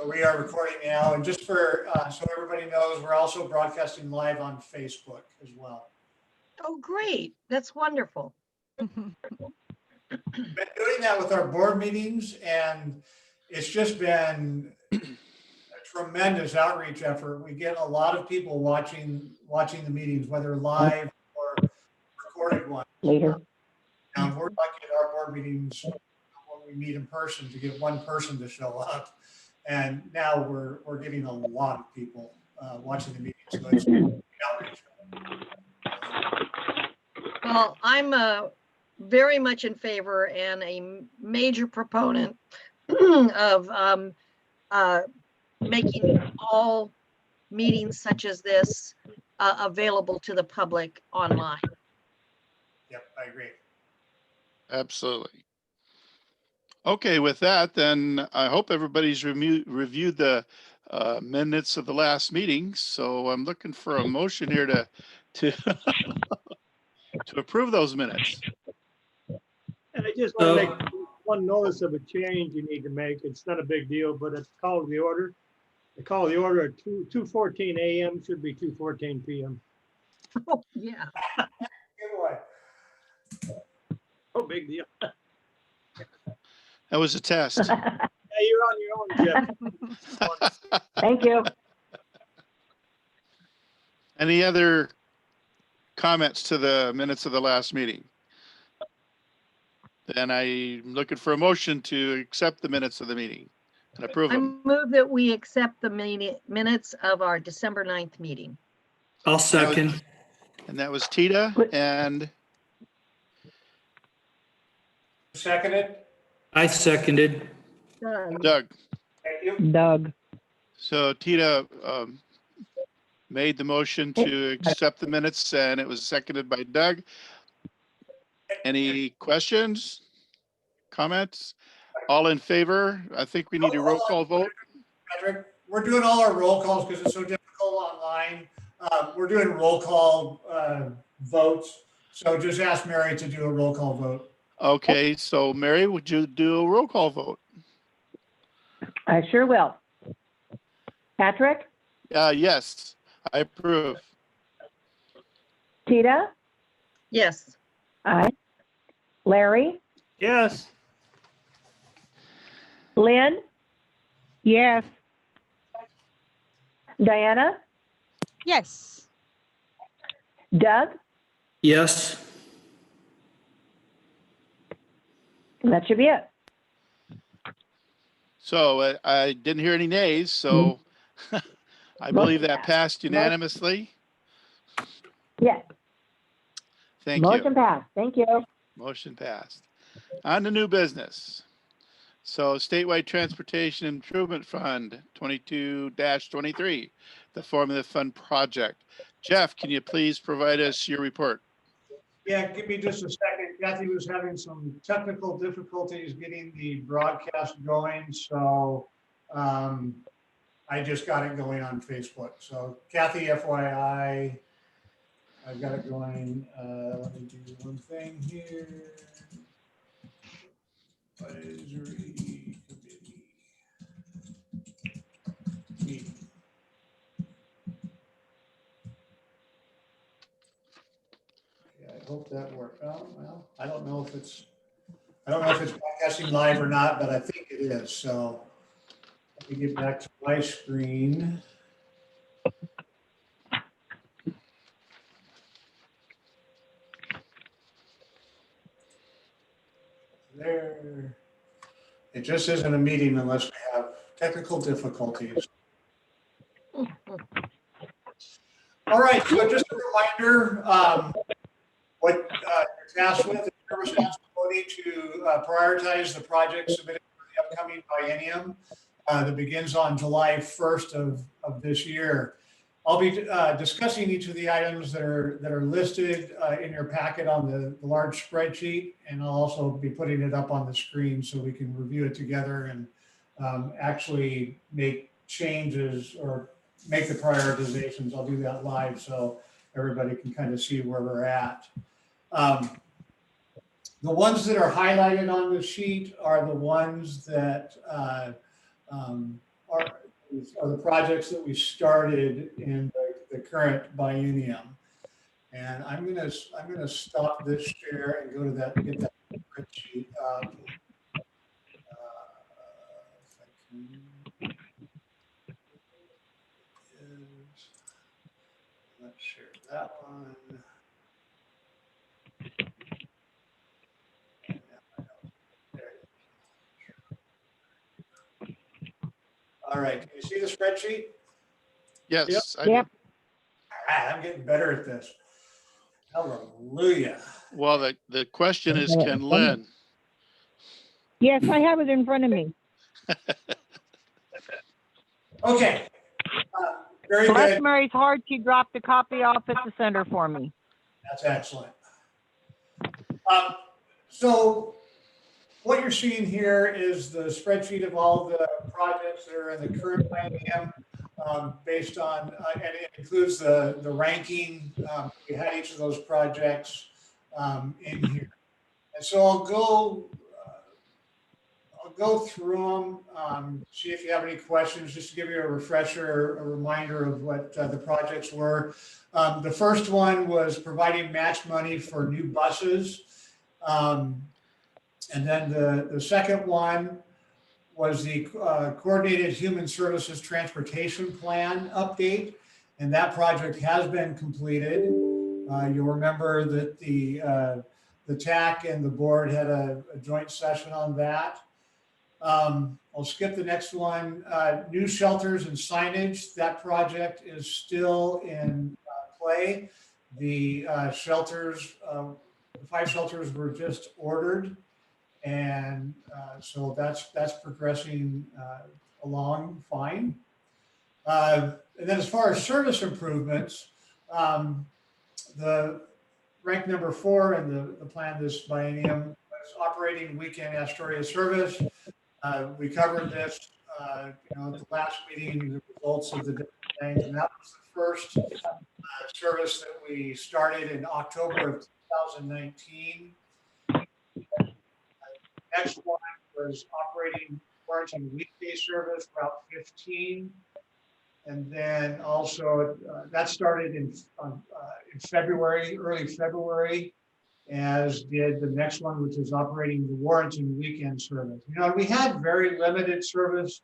We are recording now, and just for so everybody knows, we're also broadcasting live on Facebook as well. Oh, great. That's wonderful. We've been doing that with our board meetings, and it's just been a tremendous outreach effort. We get a lot of people watching the meetings, whether live or recorded ones. Later. Now, we're lucky at our board meetings when we meet in person to get one person to show up. And now we're getting a lot of people watching the meetings. So it's outreach. Well, I'm very much in favor and a major proponent of making all meetings such as this available to the public online. Yep, I agree. Absolutely. Okay, with that, then I hope everybody's reviewed the minutes of the last meeting. So I'm looking for a motion here to to approve those minutes. And I just want to make one notice of a change you need to make. It's not a big deal, but it's called the order. The call of the order at 2:14 a.m. should be 2:14 p.m. Oh, yeah. Good one. No big deal. That was a test. Yeah, you're on your own, Jeff. Thank you. Any other comments to the minutes of the last meeting? Then I'm looking for a motion to accept the minutes of the meeting and approve I them. move that we accept the minutes of our December 9th meeting. I'll second. And that was Tita and Seconded. I seconded. Doug. Thank you. Doug. So Tita made the motion to accept the minutes and it was seconded by Doug. Any questions, comments? All in favor? I think we need a roll call vote. Patrick, we're doing all our roll calls because it's so difficult online. We're doing roll call votes. So just ask Mary to do a roll call vote. Okay, so Mary, would you do a roll call vote? I sure will. Patrick, Yes, I approve. Tita, Yes. aye. Larry, Yes. Lynn, Yes. Diana, Yes. Doug. Yes. That should be it. So I didn't hear any nays, so I believe that passed unanimously. Yes. Thank you. Motion passed. Thank you. Motion passed. On to new business. So Statewide Transportation Improvement Fund 22-23, the Formula Fund Project. Jeff, can you please provide us your report? Yeah, give me just a second. Kathy was having some technical difficulties getting the broadcast going, so I just got it going on Facebook. So Kathy, FYI, I've got it going. Let me do one thing here. Advisory committee. Meeting. I hope that worked out. Well, I don't know if it's broadcasting live or not, but I think it is. So let me get back to my screen. There. It just isn't a meeting unless we have technical difficulties. All right, so just a reminder, what you're tasked with is your responsibility to prioritize the project submitted for the upcoming biennium that begins on July 1st of this year. I'll be discussing each of the items that are listed in your packet on the large spreadsheet, and I'll also be putting it up on the screen so we can review it together and actually make changes or make the prioritizations. I'll do that live so everybody can kind of see where we're at. The ones that are highlighted on the sheet are the ones that are the projects that we started in the current biennium. And I'm gonna stop this share and go to that, get that spreadsheet up. If I can. Is, let's share that one. And there it is. All right, can you see the spreadsheet? Yes, I do. Yep. All right, I'm getting better at this. Hallelujah. Well, the question is, can Lynn? Yes, I have it in front of me. Okay. Very Bless good. Mary's heart, she dropped a copy off at the center for me. That's excellent. So what you're seeing here is the spreadsheet of all the projects that are in the current biennium, based on, and it includes the ranking. We had each of those projects in here. And so I'll go through them, see if you have any questions, just to give you a refresher, a reminder of what the projects were. The first one was providing match money for new buses. And then the second one was the Coordinated Human Services Transportation Plan update. And that project has been completed. You'll remember that the TAC and the board had a joint session on that. I'll skip the next one. New shelters and signage. That project is still in play. The shelters, the 5 shelters were just ordered. And so that's progressing along fine. And then as far as service improvements, the rank number 4 in the plan this biennium was operating weekend Astoria service. We covered this, at the last meeting, the results of the different things, and that was the first service that we started in October of 2019. Next one was operating quarantine weekday service, Route 15. And then also that started in February, early February, as did the next one, which is operating the Warrenton weekend service. We had very limited service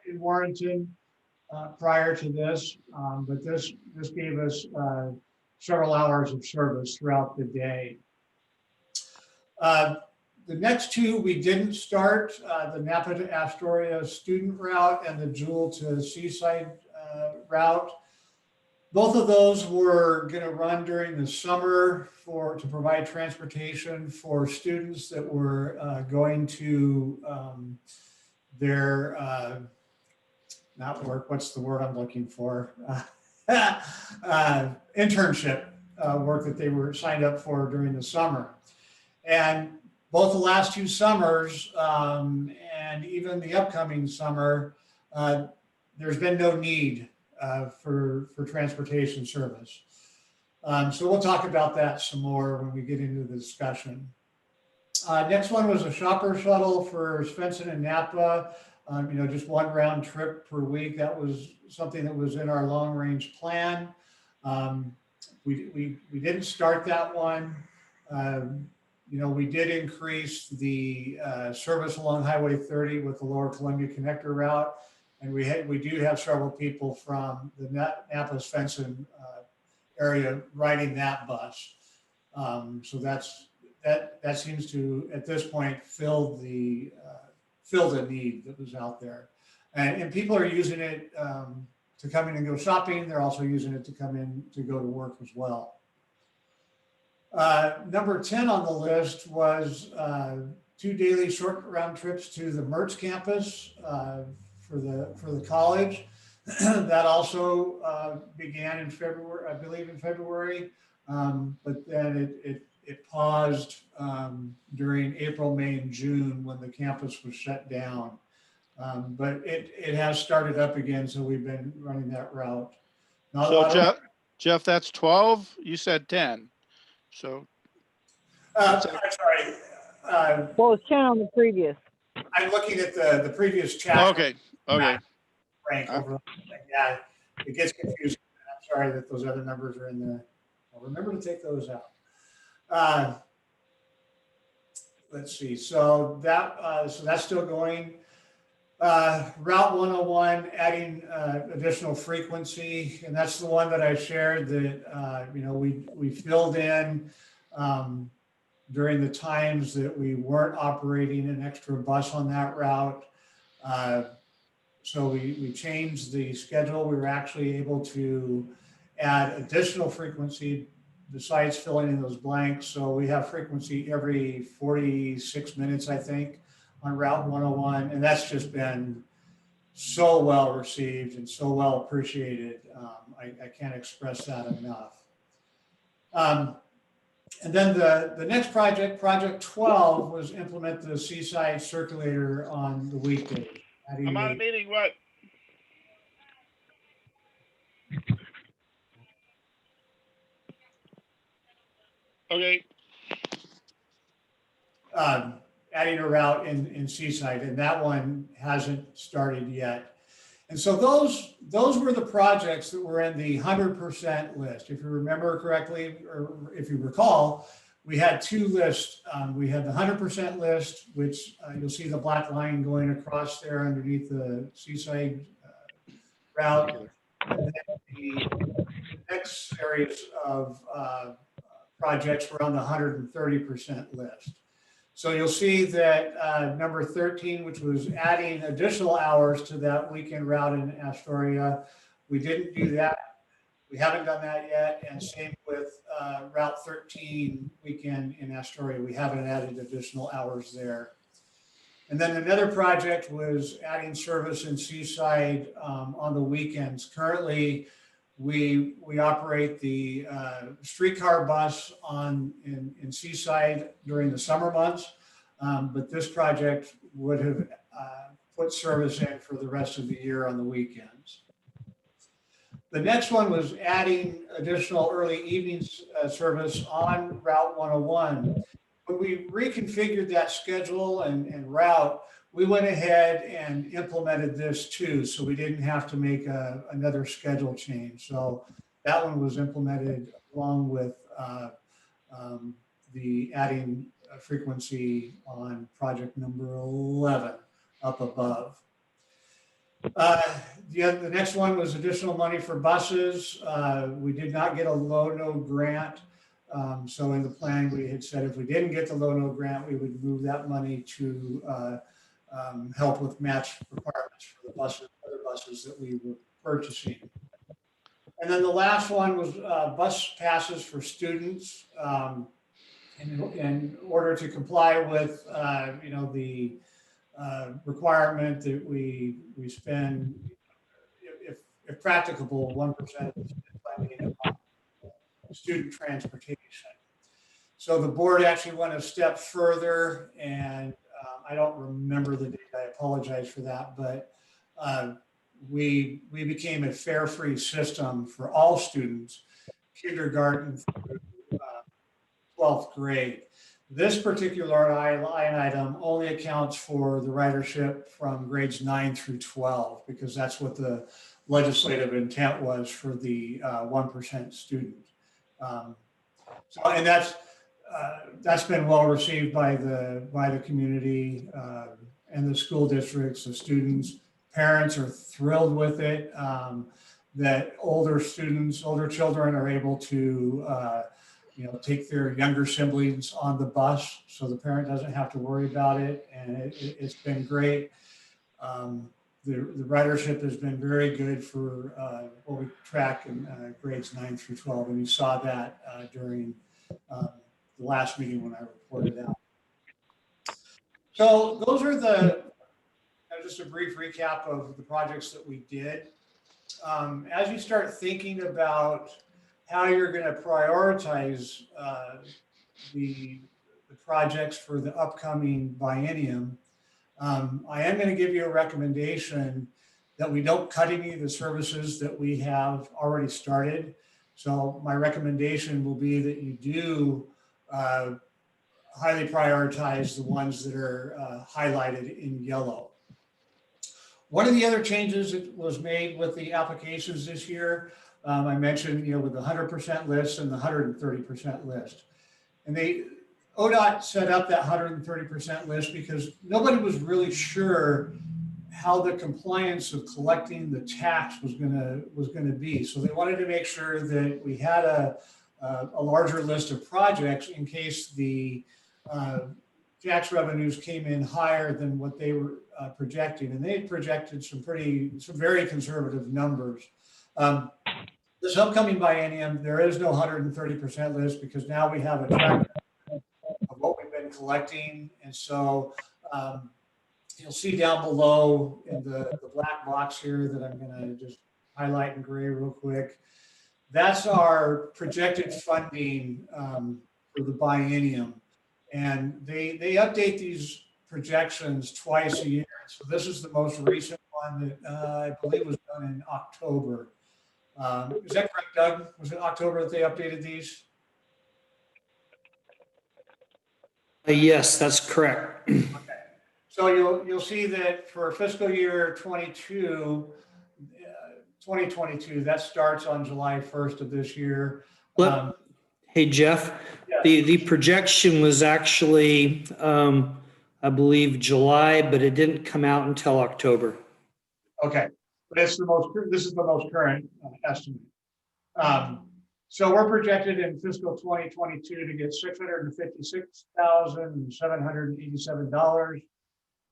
in Warrenton prior to this, but this gave us several hours of service throughout the day. The next 2 we didn't start, the Napa to Astoria student route and the Jewel to Seaside route. Both of those were going to run during the summer to provide transportation for students that were going to their, not work, what's the word I'm looking for? Internship work that they were signed up for during the summer. And both the last 2 summers and even the upcoming summer, there's been no need for transportation service. So we'll talk about that some more when we get into the discussion. Next one was a shopper shuttle for Svensson and Napa. Just one round trip per week. That was something that was in our long range plan. We didn't start that one. We did increase the service along Highway 30 with the Lower Columbia Connector route. And we do have several people from the Napa Svensson area riding that bus. So that seems to, at this point, fill the need that was out there. And people are using it to come in and go shopping. They're also using it to come in to go to work as well. Number 10 on the list was 2 daily short round trips to the Mertz campus for the college. That also began in February, I believe in February, but then it paused during April, May, and June when the campus was shut down. But it has started up again, so we've been running that route. So Jeff, that's 12. You said 10. So I'm sorry. Well, it's 10 on the previous. I'm looking at the previous chapter. okay. rank over. Yeah, it gets confusing. I'm sorry that those other numbers are in there. I'll remember to take those out. Let's see. So that's still going. Route 101, adding additional frequency, and that's the one that I shared that we filled in during the times that we weren't operating an extra bus on that route. So we changed the schedule. We were actually able to add additional frequency besides filling in those blanks. So we have frequency every 46 minutes, I think, on Route 101. And that's just been so well received and so well appreciated. I can't express that enough. And then the next project, Project 12, was implement the Seaside Circulator on the weekdays. I'm on a meeting, what? Okay. Adding a route in Seaside, and that one hasn't started yet. And so those were the projects that were in the 100% list. If you remember correctly, or if you recall, we had two lists. We had the 100% list, which you'll see the black line going across there underneath the Seaside route. And then the next series of projects were on the 130% list. So you'll see that number 13, which was adding additional hours to that weekend route in Astoria, we didn't do that. We haven't done that yet. And same with Route 13 weekend in Astoria. We haven't added additional hours there. And then another project was adding service in Seaside on the weekends. Currently, we operate the streetcar bus in Seaside during the summer months, but this project would have put service in for the rest of the year on the weekends. The next one was adding additional early evening service on Route 101. When we reconfigured that schedule and route, we went ahead and implemented this too, so we didn't have to make another schedule change. So that one was implemented along with the adding frequency on project number 11 up above. The next one was additional money for buses. We did not get a low-no grant. So in the plan, we had said if we didn't get the low-no grant, we would move that money to help with match requirements for the other buses that we were purchasing. And then the last one was bus passes for students in order to comply with the requirement that we spend, if practicable, 1% of the funding on student transportation. So the board actually went a step further, and I don't remember the date, I apologize for that, but we became a fare-free system for all students, kindergarten through 12th grade. This particular line item only accounts for the ridership from grades 9 through 12, because that's what the legislative intent was for the 1% student. And that's been well received by the community and the school districts, the students. Parents are thrilled with it, that older children are able to take their younger siblings on the bus, so the parent doesn't have to worry about it, and it's been great. The ridership has been very good for what we track in grades 9 through 12, and you saw that during the last meeting when I reported out. So those are just a brief recap of the projects that we did. As you start thinking about how you're going to prioritize the projects for the upcoming biennium, I am going to give you a recommendation that we don't cut any of the services that we have already started. So my recommendation will be that you do highly prioritize the ones that are highlighted in yellow. One of the other changes that was made with the applications this year, I mentioned, with the 100% list and the 130% list. And ODOT set up that 130% list because nobody was really sure how the compliance of collecting the tax was gonna be. So they wanted to make sure that we had a larger list of projects in case the tax revenues came in higher than what they were projecting. And they projected some very conservative numbers. This upcoming biennium, there is no 130% list because now we have a track of what we've been collecting. And so you'll see down below in the black box here that I'm gonna just highlight in gray real quick. That's our projected funding for the biennium. And they update these projections twice a year. So this is the most recent one that I believe was done in October. Is that correct, Doug? Was it October that they updated these? Yes, that's correct. Okay. So you'll see that for fiscal year 2022, that starts on July 1st of this year. Hey, Jeff, Yeah. the projection was actually, I believe, July, but it didn't come out until October. Okay, but this is the most current estimate. So we're projected in fiscal 2022 to get $656,787.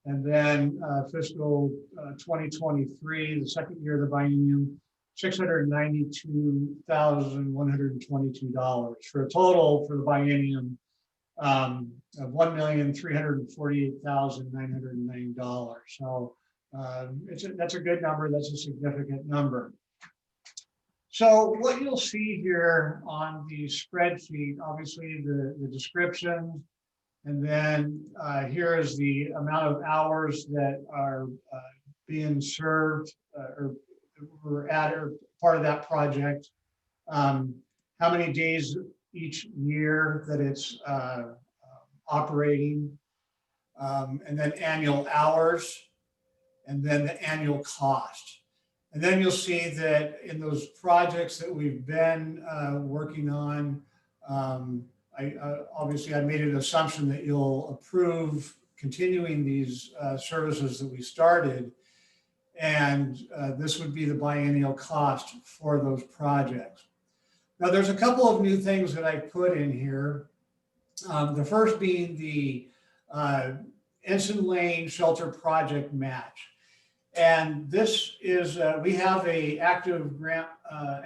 And then fiscal 2023, the second year of the biennium, $692,122 for a total for the biennium of $1,348,909. So that's a good number. That's a significant number. So what you'll see here on the spreadsheet, obviously the description, and then here is the amount of hours that are being served or were at or part of that project, how many days each year that it's operating, and then annual hours, and then the annual cost. And then you'll see that in those projects that we've been working on, obviously I made an assumption that you'll approve continuing these services that we started. And this would be the biennial cost for those projects. Now there's a couple of new things that I put in here. The first being the Ensign Lane Shelter Project Match. And this is, we have a active grant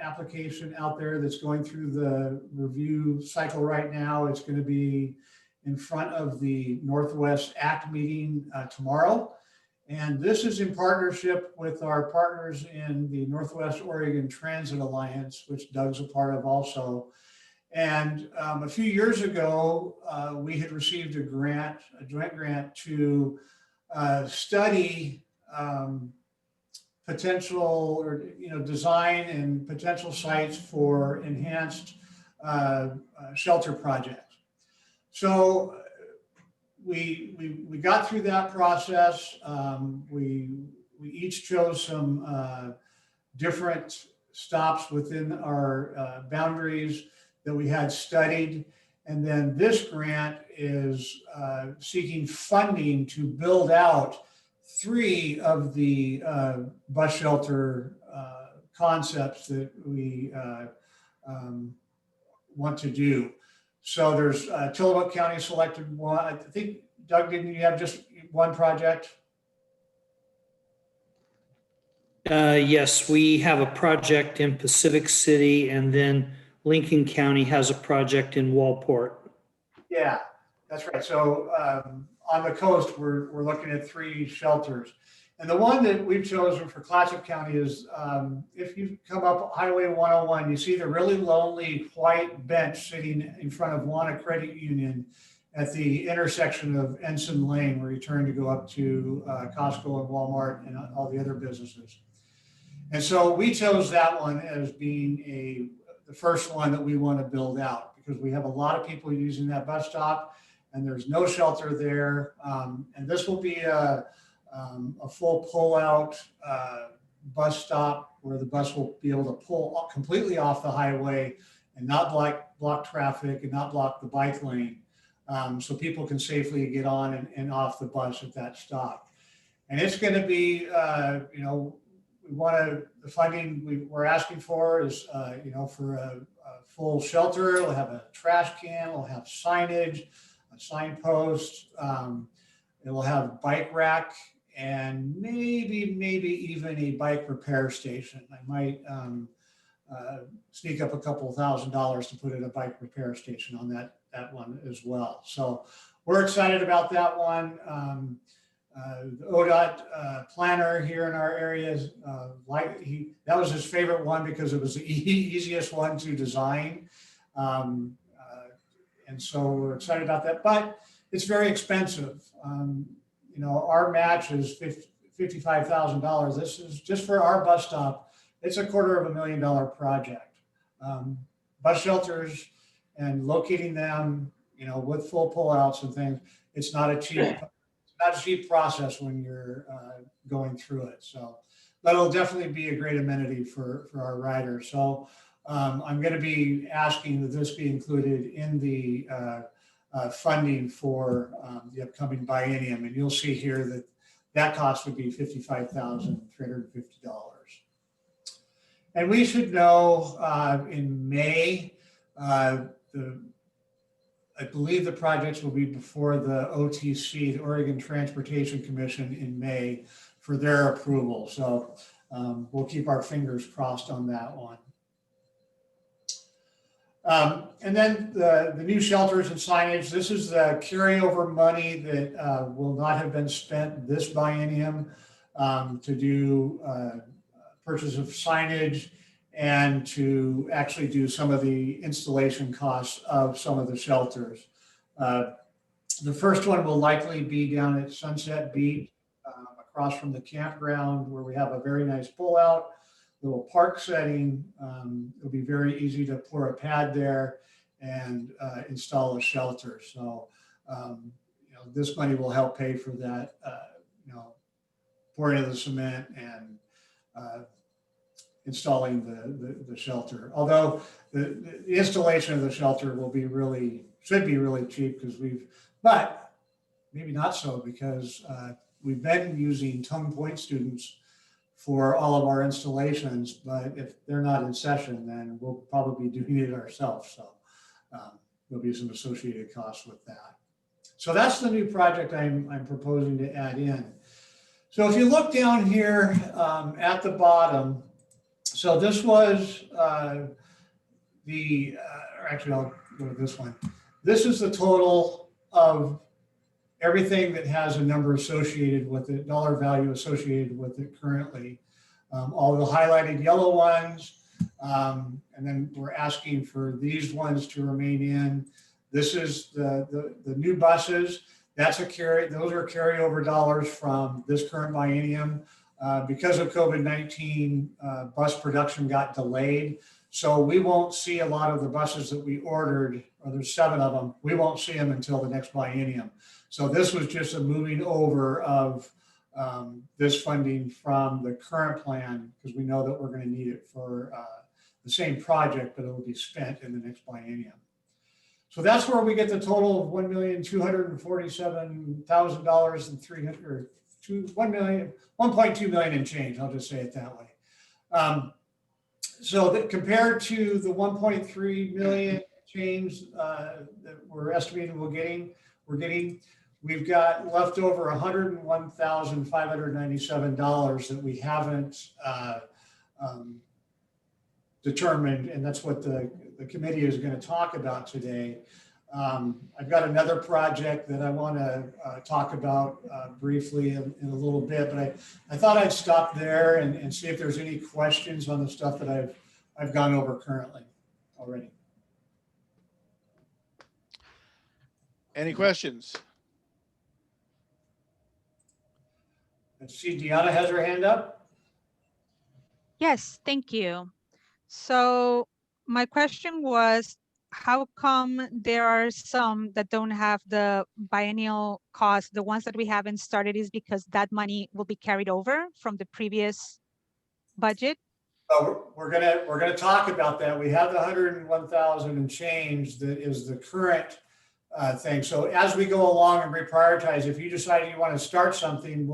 application out there that's going through the review cycle right now. It's going to be in front of the Northwest ACT meeting tomorrow. And this is in partnership with our partners in the Northwest Oregon Transit Alliance, which Doug's a part of also. And a few years ago, we had received a joint grant to study potential or design and potential sites for enhanced shelter projects. So we got through that process. We each chose some different stops within our boundaries that we had studied. And then this grant is seeking funding to build out 3 of the bus shelter concepts that we want to do. So there's Tillamook County selected one. I think, Doug, didn't you have just one project? Yes, we have a project in Pacific City, and then Lincoln County has a project in Walport. Yeah, that's right. So on the coast, we're looking at 3 shelters. And the one that we've chosen for Clatsop County is if you come up Highway 101, you see the really lonely white bench sitting in front of Wana Credit Union at the intersection of Ensign Lane, where you turn to go up to Costco and Walmart and all the other businesses. And so we chose that one as being the first one that we want to build out, because we have a lot of people using that bus stop and there's no shelter there. And this will be a a full pull-out bus stop where the bus will be able to pull completely off the highway and not block traffic and not block the bike lane, so people can safely get on and off the bus at that stop. And it's going to be, we want to, the funding we're asking for is, for a full shelter. It'll have a trash can, it'll have signage, a signpost. It will have bike rack and maybe even a bike repair station. I might sneak up a couple $1,000s to put in a bike repair station on that one as well. So we're excited about that one. The ODOT planner here in our area, that was his favorite one because it was the easiest one to design. And so we're excited about that, but it's very expensive. Our match is $55,000. This is just for our bus stop. It's a $250,000 project. Bus shelters and locating them, with full pullouts and things. It's not a cheap process when you're going through it. So, but it'll definitely be a great amenity for our riders. So I'm going to be asking that this be included in the funding for the upcoming biennium. And you'll see here that cost would be $55,350. And we should know in May, I believe the projects will be before the OTC, the Oregon Transportation Commission, in May for their approval. So we'll keep our fingers crossed on that one. And then the new shelters and signage. This is the carryover money that will not have been spent this biennium to do purchase of signage and to actually do some of the installation costs of some of the shelters. The first one will likely be down at Sunset Beach, across from the campground, where we have a very nice pullout, little park setting. It'll be very easy to pour a pad there and install a shelter. So, this money will help pay for that, pouring of the cement and installing the shelter. Although the installation of the shelter should be really cheap but maybe not so, because we've been using Tongue Point students for all of our installations, but if they're not in session, then we'll probably be doing it ourselves. So there'll be some associated costs with that. So that's the new project I'm proposing to add in. So if you look down here at the bottom, so this was actually I'll go to this one. This is the total of everything that has a number associated with it, dollar value associated with it currently. All the highlighted yellow ones, and then we're asking for these ones to remain in. This is the new buses. Those are carryover dollars from this current biennium. Because of COVID-19, bus production got delayed. So we won't see a lot of the buses that we ordered, or there's 7 of them, we won't see them until the next biennium. So this was just a moving over of this funding from the current plan, because we know that we're going to need it for the same project, but it will be spent in the next biennium. So that's where we get the total of $1,247,000 and 1.2 million and change. I'll just say it that way. So that compared to the 1.3 million change that we're estimating we're getting, we've got left over $101,597 that we haven't determined, and that's what the committee is going to talk about today. I've got another project that I want to talk about briefly in a little bit, but I thought I'd stop there and see if there's any questions on the stuff that I've gone over currently already. Any questions? I see Deanna has her hand up. Yes, thank you. So my question was, how come there are some that don't have the biennial cost? The ones that we haven't started is because that money will be carried over from the previous budget? We're gonna talk about that. We have the 101,000 and change that is the current thing. So as we go along and reprioritize, if you decide you want to start something,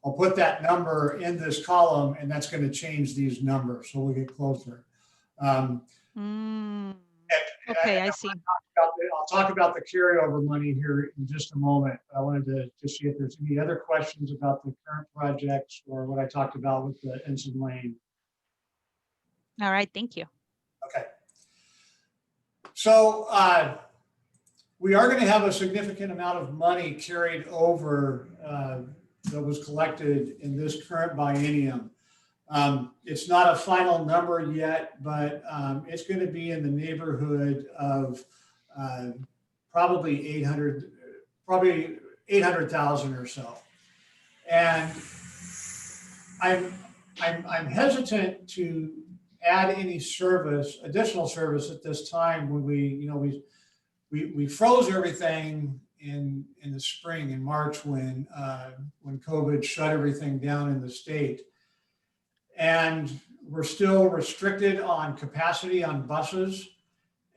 I'll put that number in this column, and that's going to change these numbers. So we'll get closer. Okay, I see. I'll talk about the carryover money here in just a moment. I wanted to just see if there's any other questions about the current projects or what I talked about with the Ensign Lane. All right, thank you. Okay. So we are going to have a significant amount of money carried over that was collected in this current biennium. It's not a final number yet, but it's going to be in the neighborhood of probably 800,000 or so. And I'm hesitant to add any additional service at this time when we froze everything in the spring, in March, when COVID shut everything down in the state. And we're still restricted on capacity on buses,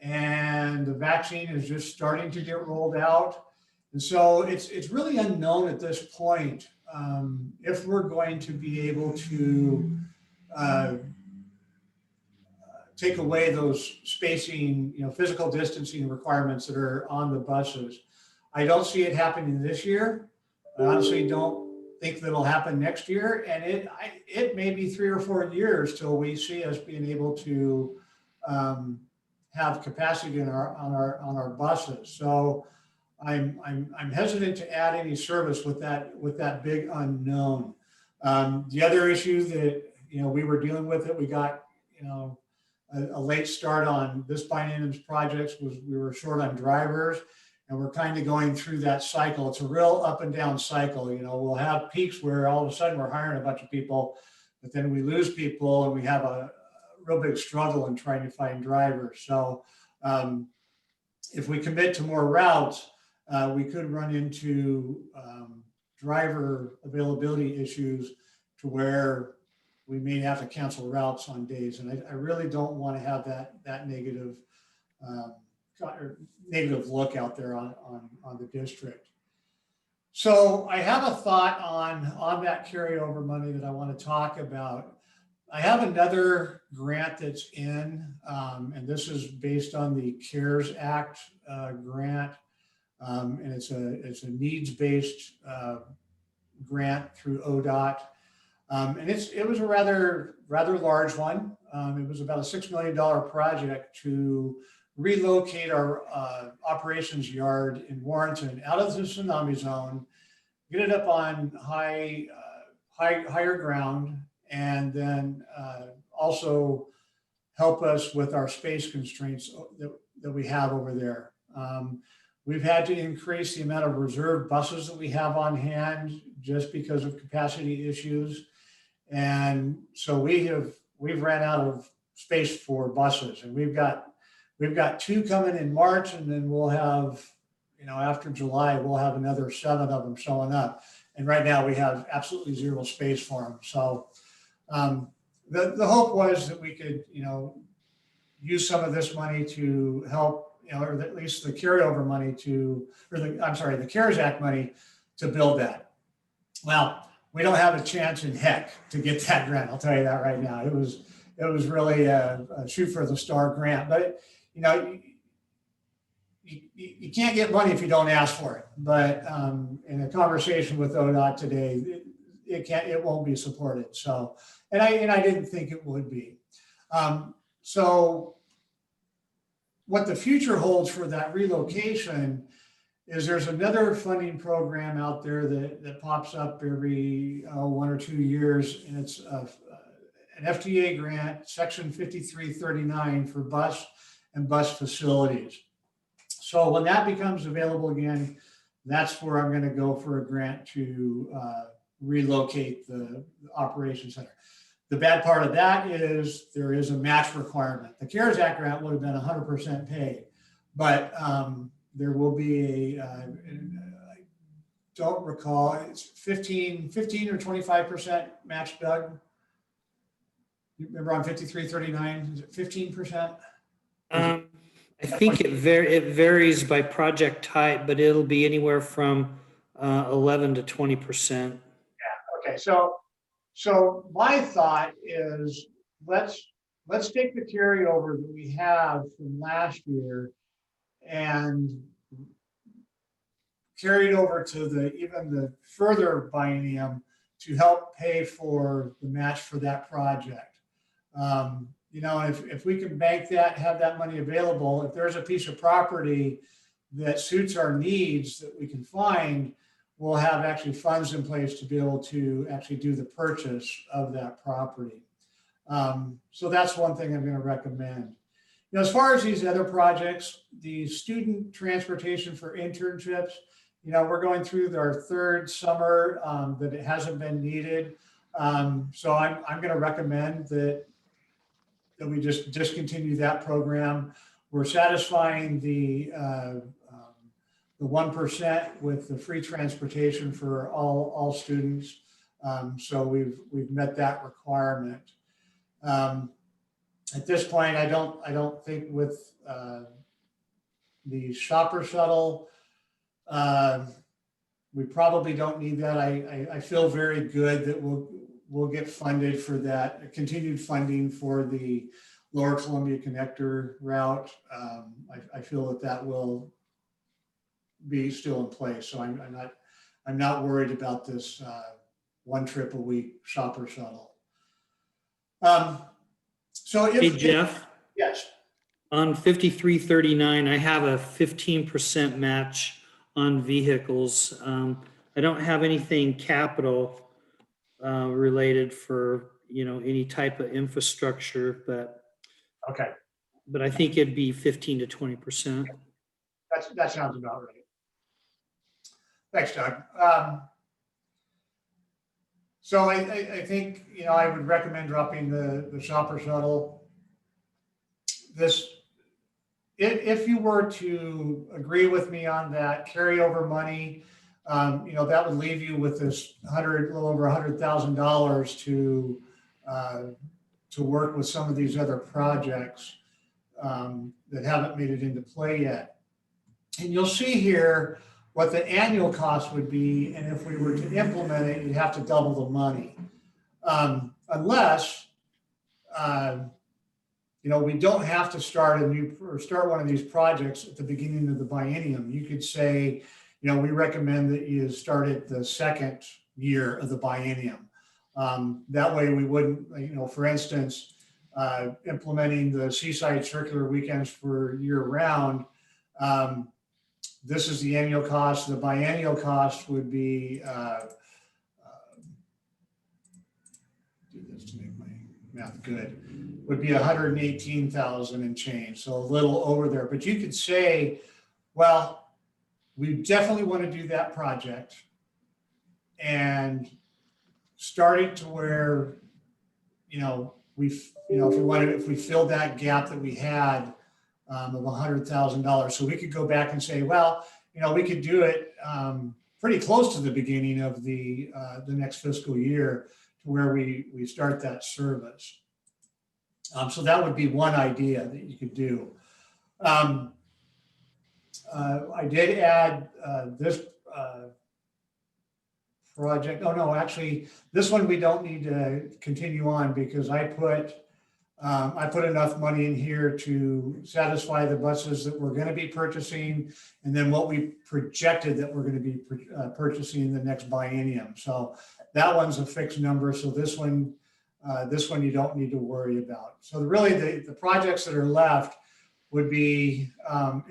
and the vaccine is just starting to get rolled out. And so it's really unknown at this point if we're going to be able to take away those spacing, physical distancing requirements that are on the buses. I don't see it happening this year. I honestly don't think that'll happen next year. And it may be 3 or 4 years till we see us being able to have capacity on our buses. So I'm hesitant to add any service with that big unknown. The other issue that we were dealing with, that we got a late start on this biennium's projects, was we were short on drivers, and we're kind of going through that cycle. It's a real up and down cycle. We'll have peaks where all of a sudden we're hiring a bunch of people, but then we lose people and we have a real big struggle in trying to find drivers. So if we commit to more routes, we could run into driver availability issues to where we may have to cancel routes on days. And I really don't want to have that negative look out there on the district. So I have a thought on that carryover money that I want to talk about. I have another grant that's in, and this is based on the CARES Act grant, and it's a needs-based grant through ODOT. And it was a rather large one. It was about a $6 million project to relocate our operations yard in Warrenton out of the tsunami zone, get it up on higher ground, and then also help us with our space constraints that we have over there. We've had to increase the amount of reserve buses that we have on hand just because of capacity issues. And so we've ran out of space for buses, and we've got 2 coming in March, and then we'll have, after July, we'll have another 7 of them showing up. And right now we have absolutely 0 space for them. So the hope was that we could, use some of this money to help, or at least the carryover money the CARES Act money to build that. Well, we don't have a chance in heck to get that grant. I'll tell you that right now. It was really a shoot for the star grant, but you can't get money if you don't ask for it. But in a conversation with ODOT today, it won't be supported. So, and I didn't think it would be. So what the future holds for that relocation is there's another funding program out there that pops up every 1 or 2 years, and it's an FDA grant, Section 5339, for bus and bus facilities. So when that becomes available again, that's where I'm going to go for a grant to relocate the operations center. The bad part of that is there is a match requirement. The CARES Act grant would have been 100% paid. But there will be I don't recall, it's 15 or 25% match, Doug? You remember on 5339, is it 15%? I think it varies by project type, but it'll be anywhere from 11 to 20%. Okay, so my thought is let's take the carryover that we have from last year and carry it over to even the further biennium to help pay for the match for that project. You know, if we can bank that, have that money available, if there's a piece of property that suits our needs that we can find, we'll have actually funds in place to be able to actually do the purchase of that property. So that's one thing I'm going to recommend. You know, as far as these other projects, the student transportation for internships, you know, we're going through our third summer that it hasn't been needed. So I'm going to recommend that we just discontinue that program. We're satisfying the 1% with the free transportation for all students. So we've met that requirement. At this point, I don't think with the shopper shuttle, we probably don't need that. I feel very good that we'll get funded for that, continued funding for the Lower Columbia Connector route. I feel that will be still in place. So I'm not worried about this one trip a week shopper shuttle. So Hey, Jeff, yes. on 5339, I have a 15% match on vehicles. I don't have anything capital related for, you know, any type of infrastructure, but Okay, I think it'd be 15 to 20%. that sounds about right. Thanks, Doug. So I think, you know, I would recommend dropping the shopper shuttle. If you were to agree with me on that carryover money, you know, that would leave you with this little over $100,000 to work with some of these other projects that haven't made it into play yet. And you'll see here what the annual cost would be, and if we were to implement it, you'd have to double the money. Unless, you know, we don't have to start one of these projects at the beginning of the biennium. You could say, you know, we recommend that you start at the second year of the biennium. That way we wouldn't, you know, for instance, implementing the Seaside Circular Weekends for year round. This is the annual cost. The biennial cost would be, do this to make my math good, would be 118,000 and change. So a little over there, but you could say, well, we definitely want to do that project and start it to where, you know, if we filled that gap that we had of $100,000. So we could go back and say, well, you know, we could do it pretty close to the beginning of the next fiscal year to where we start that service. So that would be one idea that you could do. I did add this project. Oh no, actually, this one we don't need to continue on because I put enough money in here to satisfy the buses that we're going to be purchasing, and then what we projected that we're going to be purchasing in the next biennium. So that one's a fixed number. So this one you don't need to worry about. So really, the projects that are left would be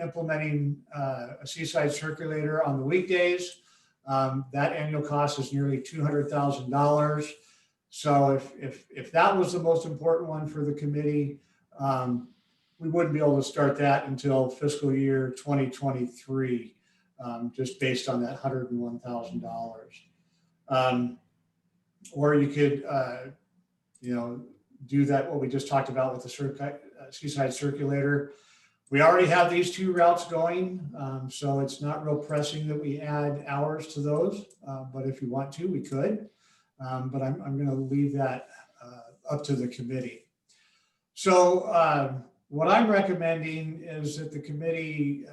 implementing a Seaside Circulator on the weekdays. That annual cost is nearly $200,000. So if that was the most important one for the committee, we wouldn't be able to start that until fiscal year 2023, just based on that $101,000. Or you could, you know, do that, what we just talked about with the Seaside Circulator. We already have these 2 routes going, so it's not real pressing that we add hours to those. But if you want to, we could. But I'm going to leave that up to the committee. So what I'm recommending is that the committee,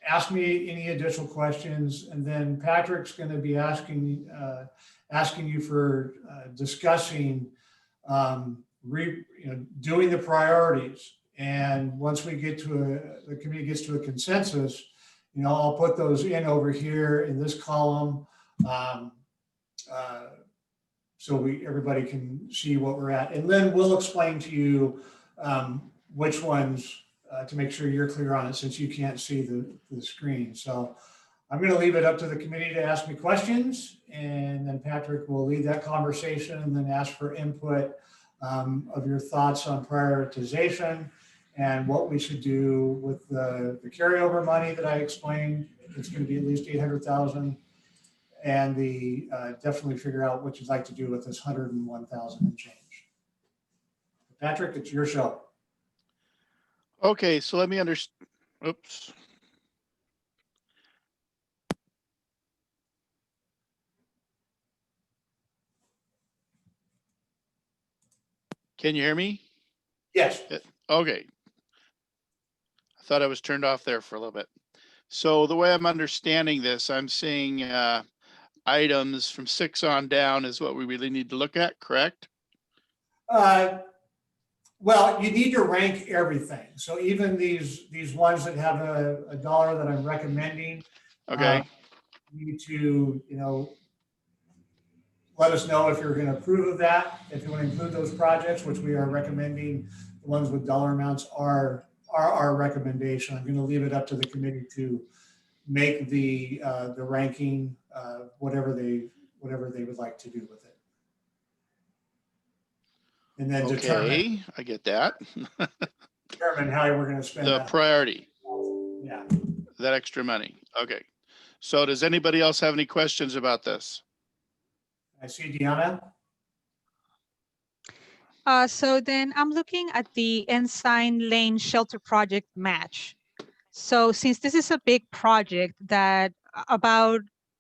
ask me any additional questions, and then Patrick's going to be asking you for discussing doing the priorities. And once we get to the committee gets to a consensus, I'll put those in over here in this column, so everybody can see what we're at. And then we'll explain to you which ones to make sure you're clear on it, since you can't see the screen. So I'm going to leave it up to the committee to ask me questions, and then Patrick will lead that conversation and then ask for input of your thoughts on prioritization and what we should do with the carryover money that I explained. It's going to be at least 800,000, and the definitely figure out what you'd like to do with this 101,000 and change. Patrick, it's your show. Okay, so let me understand. Oops. Can you hear me? Yes. Okay. I thought I was turned off there for a little bit. So the way I'm understanding this, I'm seeing items from 6 on down is what we really need to look at, correct? Well, you need to rank everything. So even these ones that have a dollar that I'm recommending, Okay. you need to, let us know if you're going to approve of that. If you want to include those projects, which we are recommending, the ones with dollar amounts are our recommendation. I'm going to leave it up to the committee to make the ranking, whatever they would like to do with it. And then Okay, I get that. determine how we're going to spend The that. priority, Yeah. that extra money. Okay. So does anybody else have any questions about this? I see Deanna. So then I'm looking at the Ensign Lane Shelter Project match. So since this is a big project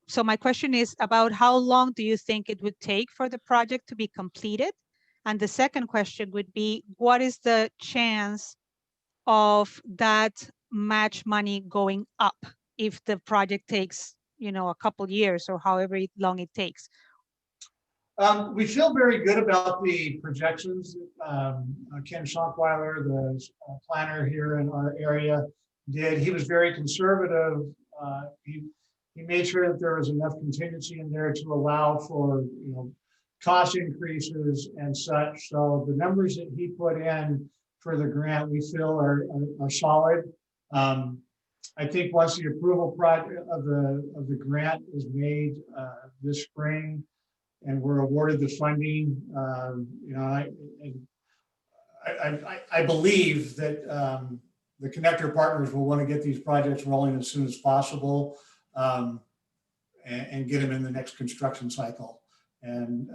so my question is about how long do you think it would take for the project to be completed? And the second question would be, what is the chance of that match money going up if the project takes, a couple years or however long it takes? We feel very good about the projections. Ken Schonkweiler, the planner here in our area, did. He was very conservative. He made sure that there was enough contingency in there to allow for cost increases and such. So the numbers that he put in for the grant, we feel are solid. I think once the approval project of the grant is made this spring, and we're awarded the funding, I believe that the connector partners will want to get these projects rolling as soon as possible, and get them in the next construction cycle. And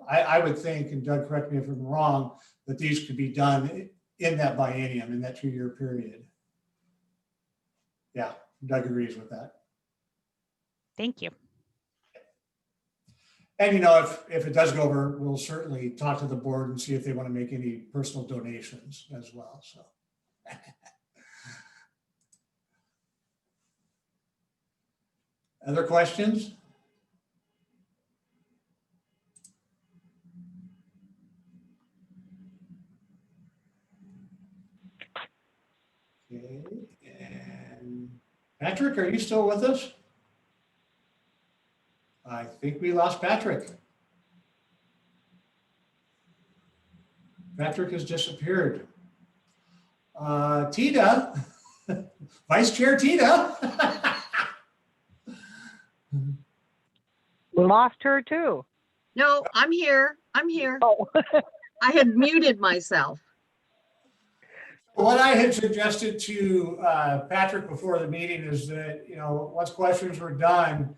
I would think, and Doug, correct me if I'm wrong, that these could be done in that biennium, in that 2-year period. Yeah, Doug agrees with that. Thank you. And if it does go over, we'll certainly talk to the board and see if they want to make any personal donations as well. So. Other questions? Okay, and Patrick, are you still with us? I think we lost Patrick. Patrick has disappeared. Tita, Vice Chair Tita. We lost her too. No, I'm here. Oh. I had muted myself. What I had suggested to Patrick before the meeting is that, once questions were done,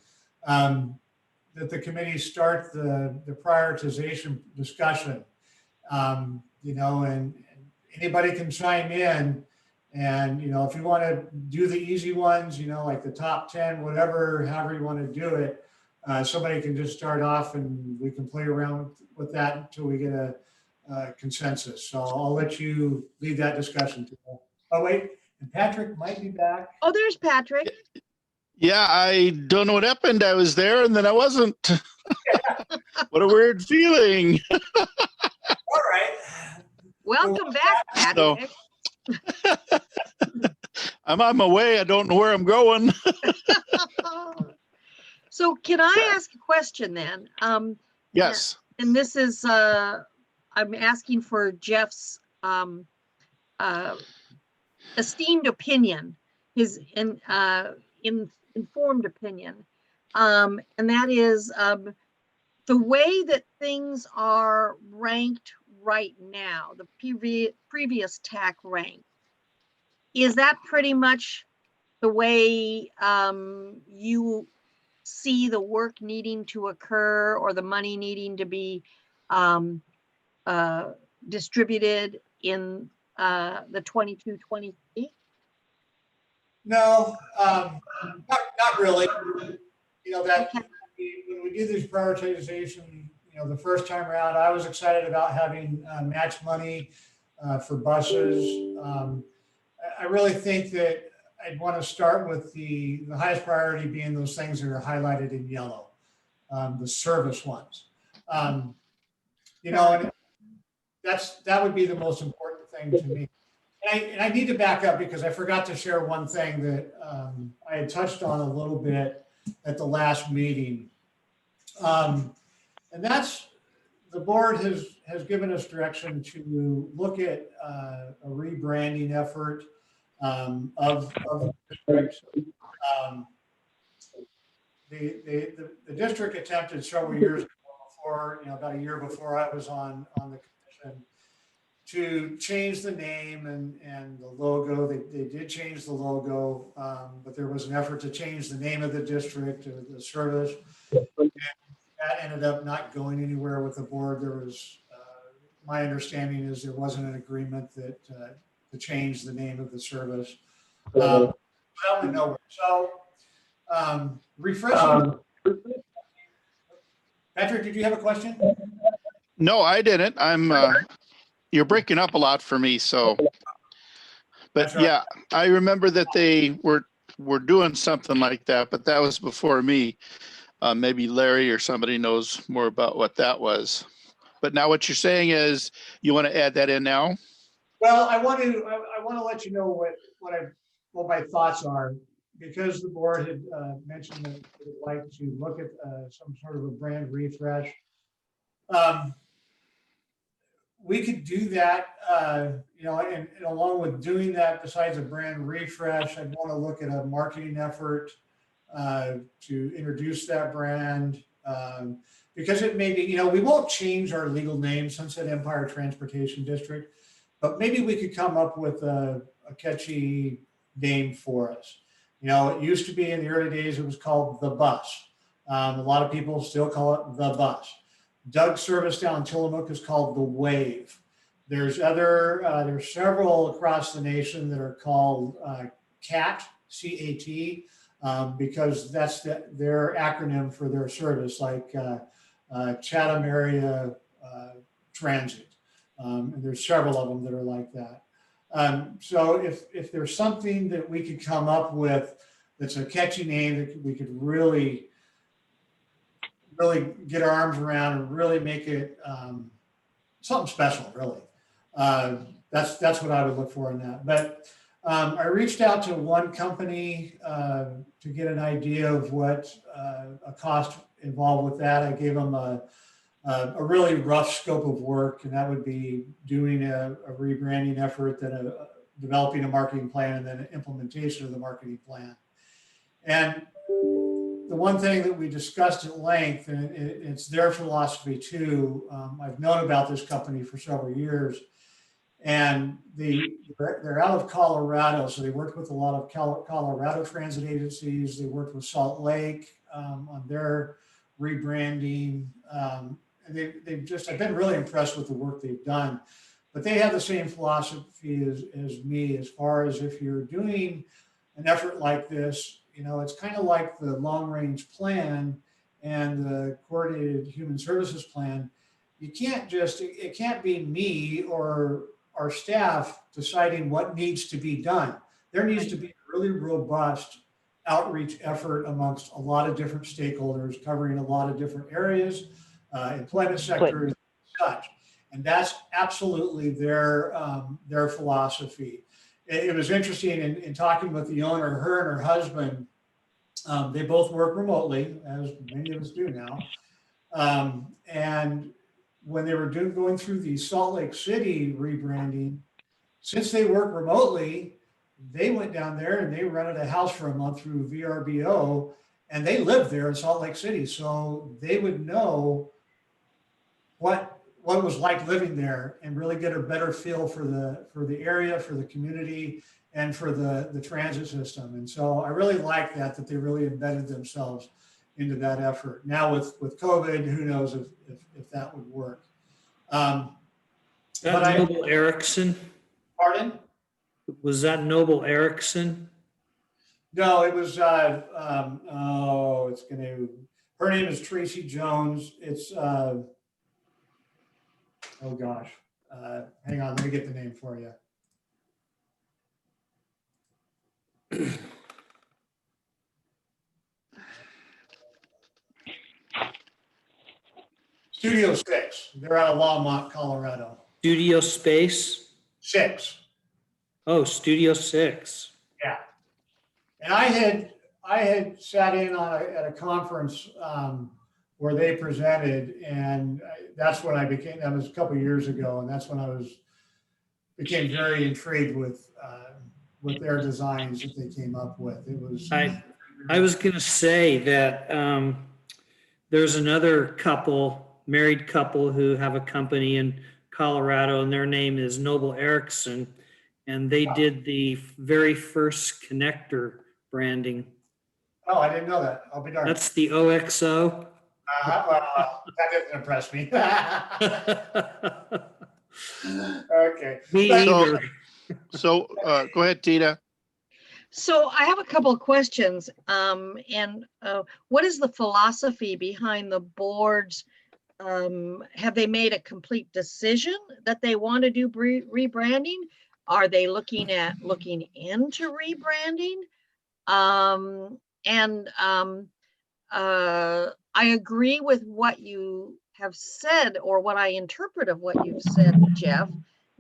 that the committee start the prioritization discussion, and anybody can chime in. And, you know, if you want to do the easy ones, you know, like the top 10, whatever, however you want to do it, somebody can just start off and we can play around with that until we get a consensus. So I'll let you lead that discussion. Oh, wait, and Patrick might be back. Oh, there's Patrick. Yeah, I don't know what happened. I was there and then I wasn't. What a weird feeling. All right. Welcome back, So- Patrick. I'm on my way. I don't know where I'm going. So can I ask a question then? Yes. And this is, I'm asking for Jeff's esteemed opinion, his informed opinion. And that is the way that things are ranked right now, the previous TAC rank. Is that pretty much the way you see the work needing to occur or the money needing to be distributed in the 22-23? No, not really. You know, that when we do these prioritization, you know, the first time around, I was excited about having match money for buses. I really think that I'd want to start with the highest priority being those things that are highlighted in yellow, the service ones. You know, and that would be the most important thing to me. And I need to back up because I forgot to share one thing that I had touched on a little bit at the last meeting. And that's the board has given us direction to look at a rebranding effort of the district. The district attempted several years before, you know, about a year before I was on the commission, to change the name and the logo. They did change the logo, but there was an effort to change the name of the district, the service. And that ended up not going anywhere with the board. There was, my understanding is there wasn't an agreement that to change the name of the service. That went nowhere. So refreshing. Patrick, did you have a question? No, I didn't. You're breaking up a lot for me. So, but That's right. yeah, I remember that they were doing something like that, but that was before me. Maybe Larry or somebody knows more about what that was. But now what you're saying is you want to add that in now? Well, I want to let you know what my thoughts are, because the board had mentioned that they would like to look at some sort of a brand refresh. We could do that, you know, and along with doing that, besides a brand refresh, I'd want to look at a marketing effort to introduce that brand, because it may be, you know, we won't change our legal name, Sunset Empire Transportation District, but maybe we could come up with a catchy name for us. You know, it used to be in the early days, it was called The Bus. A lot of people still call it The Bus. Doug's service down in Tillamook is called The Wave. There's several across the nation that are called CAT, C-A-T, because that's their acronym for their service, like Chatham Area Transit. And there's several of them that are like that. So if there's something that we could come up with that's a catchy name that we could really get our arms around and really make it something special, really. That's what I would look for in that. But I reached out to one company to get an idea of what a cost involved with that. I gave them a really rough scope of work, and that would be doing a rebranding effort, then developing a marketing plan, and then an implementation of the marketing plan. And the one thing that we discussed at length, and it's their philosophy too, I've known about this company for several years, and they're out of Colorado, so they worked with a lot of Colorado transit agencies. They worked with Salt Lake on their rebranding. And I've been really impressed with the work they've done. but they have the same philosophy as me as far as if you're doing an effort like this, you know, it's kind of like the long range plan and the coordinated human services plan. You can't just, it can't be me or our staff deciding what needs to be done. There needs to be a really robust outreach effort amongst a lot of different stakeholders covering a lot of different areas, employment sectors, such. And that's absolutely their philosophy. It was interesting in talking with the owner, her and her husband, they both work remotely, as many of us do now. And when they were going through the Salt Lake City rebranding, since they work remotely, they went down there and they rented a house for a month through VRBO, and they lived there in Salt Lake City. So they would know what it was like living there and really get a better feel for the area, for the community, and for the transit system. And so I really like that they really embedded themselves into that effort. Now with COVID, who knows if that would work. That Noble Erickson? Pardon? Was that Noble Erickson? No, it was, her name is Tracy Jones. It's, oh gosh, hang on, let me get the name for you. Studio 6. They're out of Longmont, Colorado. Studio Space? 6. Oh, Studio 6. Yeah. And I had sat in at a conference where they presented, and that's when that was a couple of years ago, and that's when became very intrigued with their designs that they came up with. It was. I was going to say that there's another married couple who have a company in Colorado, and their name is Noble Erickson, and they did the very first connector branding. Oh, I didn't know that. I'll be darned. That's the OXO. Well, that didn't impress me. Okay. Me either. So go ahead, Tina. So I have a couple of questions. What is the philosophy behind the board's, have they made a complete decision that they want to do rebranding? Are they looking into rebranding? I agree with what you have said, or what I interpret of what you've said, Jeff,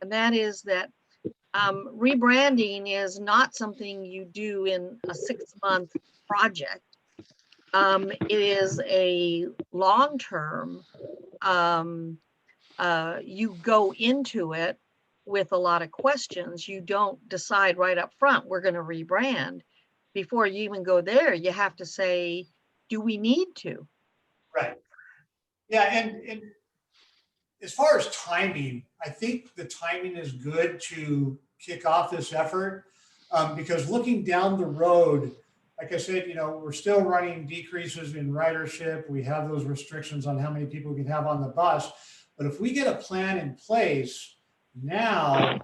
and that is that rebranding is not something you do in a 6-month project. It is a long-term, you go into it with a lot of questions. You don't decide right up front, we're going to rebrand. Before you even go there, you have to say, do we need to? Right. Yeah, and as far as timing, I think the timing is good to kick off this effort because looking down the road, like I said, you know, we're still running decreases in ridership. We have those restrictions on how many people we can have on the bus. But if we get a plan in place now,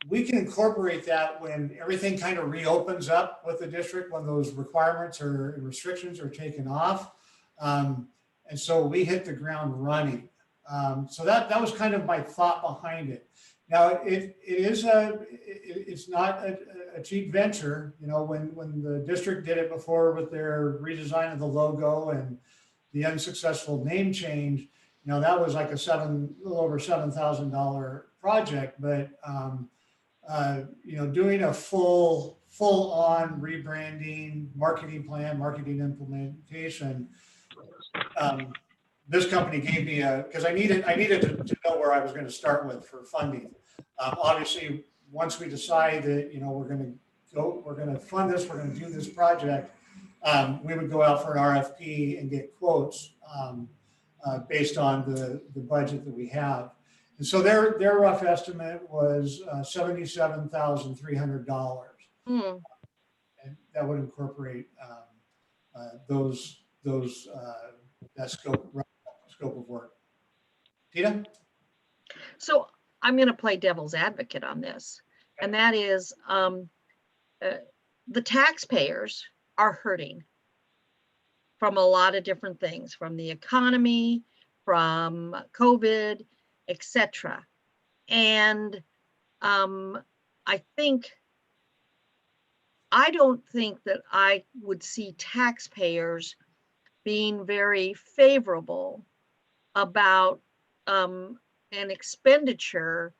we can incorporate that when everything kind of reopens up with the district, when those requirements or restrictions are taken off. And so we hit the ground running. So that was kind of my thought behind it. Now it's not a cheap venture. You know, when the district did it before with their redesign of the logo and the unsuccessful name change, you know, that was like a little over $7,000 project. But you know, doing a full on rebranding, marketing plan, marketing implementation. This company gave me because I needed to know where I was going to start with for funding. Obviously, once we decide that, you know, we're going to fund this, we're going to do this project, we would go out for an RFP and get quotes based on the budget that we have. And so their rough estimate was $77,300. And that would incorporate that scope of work. Tina? So I'm going to play devil's advocate on this, and that is the taxpayers are hurting from a lot of different things, from the economy, from COVID, etc. And I don't think that I would see taxpayers being very favorable about an expenditure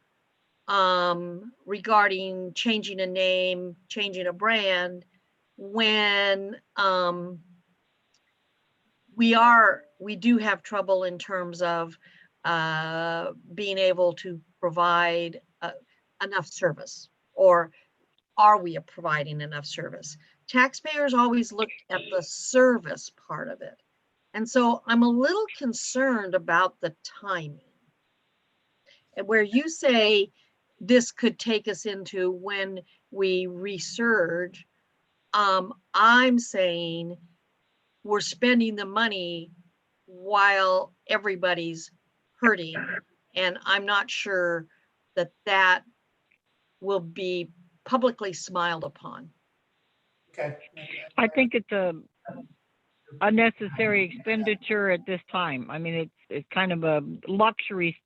regarding changing a name, changing a brand, when we do have trouble in terms of being able to provide enough service, or are we providing enough service? Taxpayers always look at the service part of it. And so I'm a little concerned about the timing. And where you say this could take us into when we resurge, I'm saying we're spending the money while everybody's hurting. And I'm not sure that that will be publicly smiled upon. Okay. I think it's a unnecessary expenditure at this time. I mean, it's kind of a luxury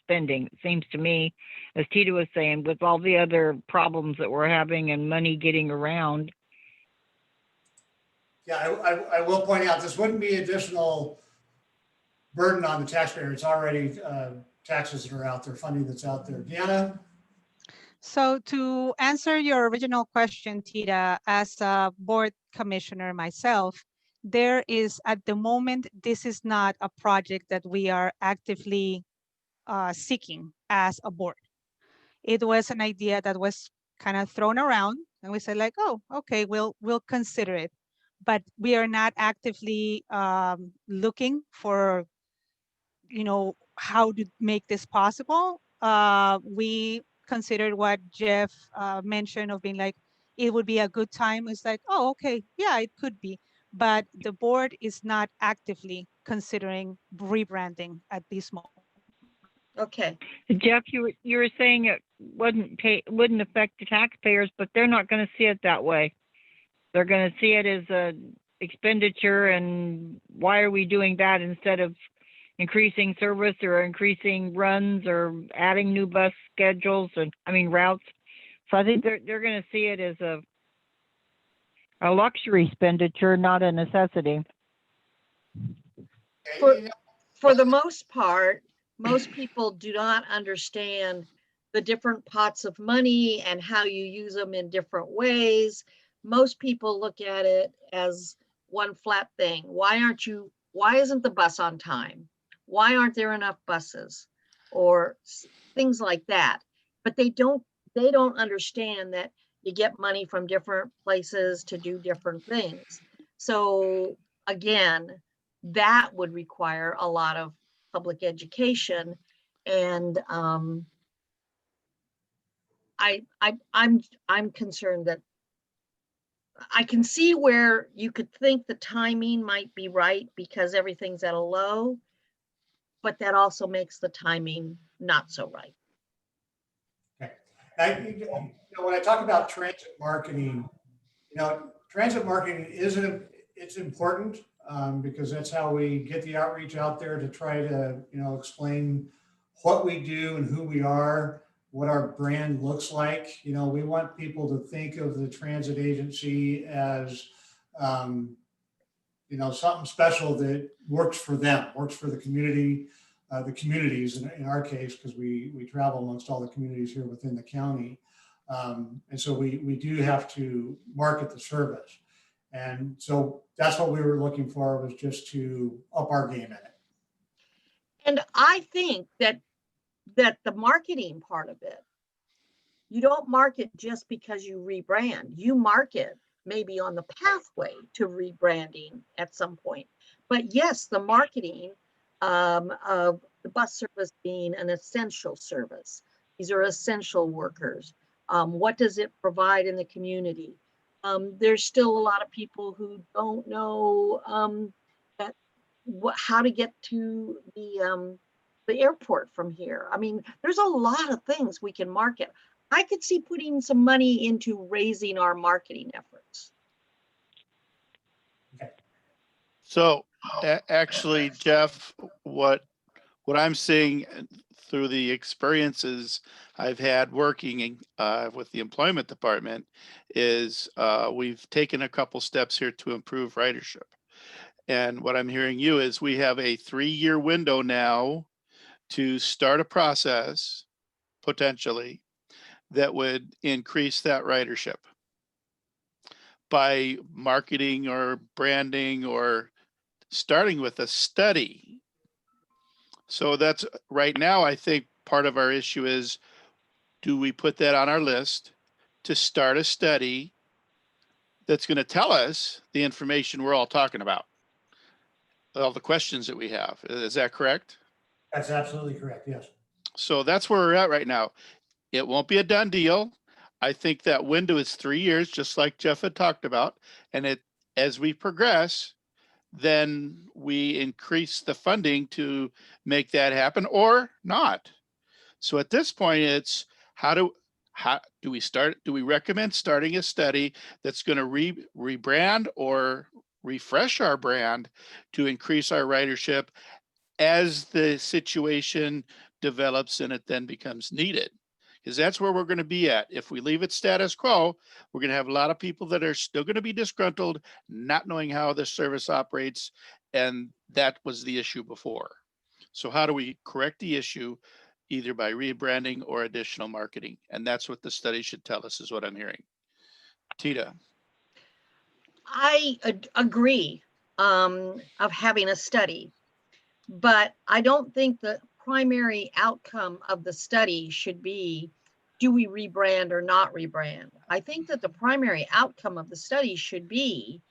spending, it seems to me, as Tita was saying, with all the other problems that we're having and money getting around. Yeah, I will point out, this wouldn't be additional burden on the taxpayer. It's already taxes that are out there, funding that's out there. Deanna? So to answer your original question, Tita, as a board commissioner myself, there is, at the moment, this is not a project that we are actively seeking as a board. It was an idea that was kind of thrown around, and we said like, oh, okay, we'll consider it. But we are not actively looking for, how to make this possible. We considered what Jeff mentioned of being like, it would be a good time. It's like, oh, okay, yeah, it could be. But the board is not actively considering rebranding at this moment. Okay. Jeff, you were saying it wouldn't affect the taxpayers, but they're not going to see it that way. They're going to see it as a expenditure, and why are we doing that instead of increasing service or increasing runs or adding new bus schedules and routes. So I think they're going to see it as a luxury expenditure, not a necessity. For the most part, most people do not understand the different pots of money and how you use them in different ways. Most people look at it as one flat thing. Why isn't the bus on time? Why aren't there enough buses? Or things like that. But they don't understand that you get money from different places to do different things. So again, that would require a lot of public education. And I'm concerned that I can see where you could think the timing might be right because everything's at a low, but that also makes the timing not so right. Okay. When I talk about transit marketing, transit marketing it's important because that's how we get the outreach out there to try to, explain what we do and who we are, what our brand looks like. We want people to think of the transit agency as, something special that works for them, works for the community, the communities in our case, because we travel amongst all the communities here within the county. And so we do have to market the service. And so that's what we were looking for, was just to up our game in it. And I think that the marketing part of it, you don't market just because you rebrand. You market maybe on the pathway to rebranding at some point. But yes, the marketing of the bus service being an essential service. These are essential workers. What does it provide in the community? There's still a lot of people who don't know how to get to the airport from here. I mean, there's a lot of things we can market. I could see putting some money into raising our marketing efforts. So actually, Jeff, what I'm seeing through the experiences I've had working with the employment department is we've taken a couple steps here to improve ridership. And what I'm hearing you is we have a 3-year window now to start a process potentially that would increase that ridership by marketing or branding or starting with a study. So that's right now, I think part of our issue is, do we put that on our list to start a study that's going to tell us the information we're all talking about? All the questions that we have. Is that correct? That's absolutely correct, yes. So that's where we're at right now. It won't be a done deal. I think that window is 3 years, just like Jeff had talked about. And as we progress, then we increase the funding to make that happen or not. So at this point, it's how do we start? Do we recommend starting a study that's going to rebrand or refresh our brand to increase our ridership as the situation develops and it then becomes needed? Because that's where we're going to be at. If we leave it status quo, we're going to have a lot of people that are still going to be disgruntled, not knowing how the service operates. And that was the issue before. So how do we correct the issue? Either by rebranding or additional marketing. And that's what the study should tell us, is what I'm hearing. Tita. I agree of having a study, but I don't think the primary outcome of the study should be, do we rebrand or not rebrand? I think that the primary outcome of the study should be,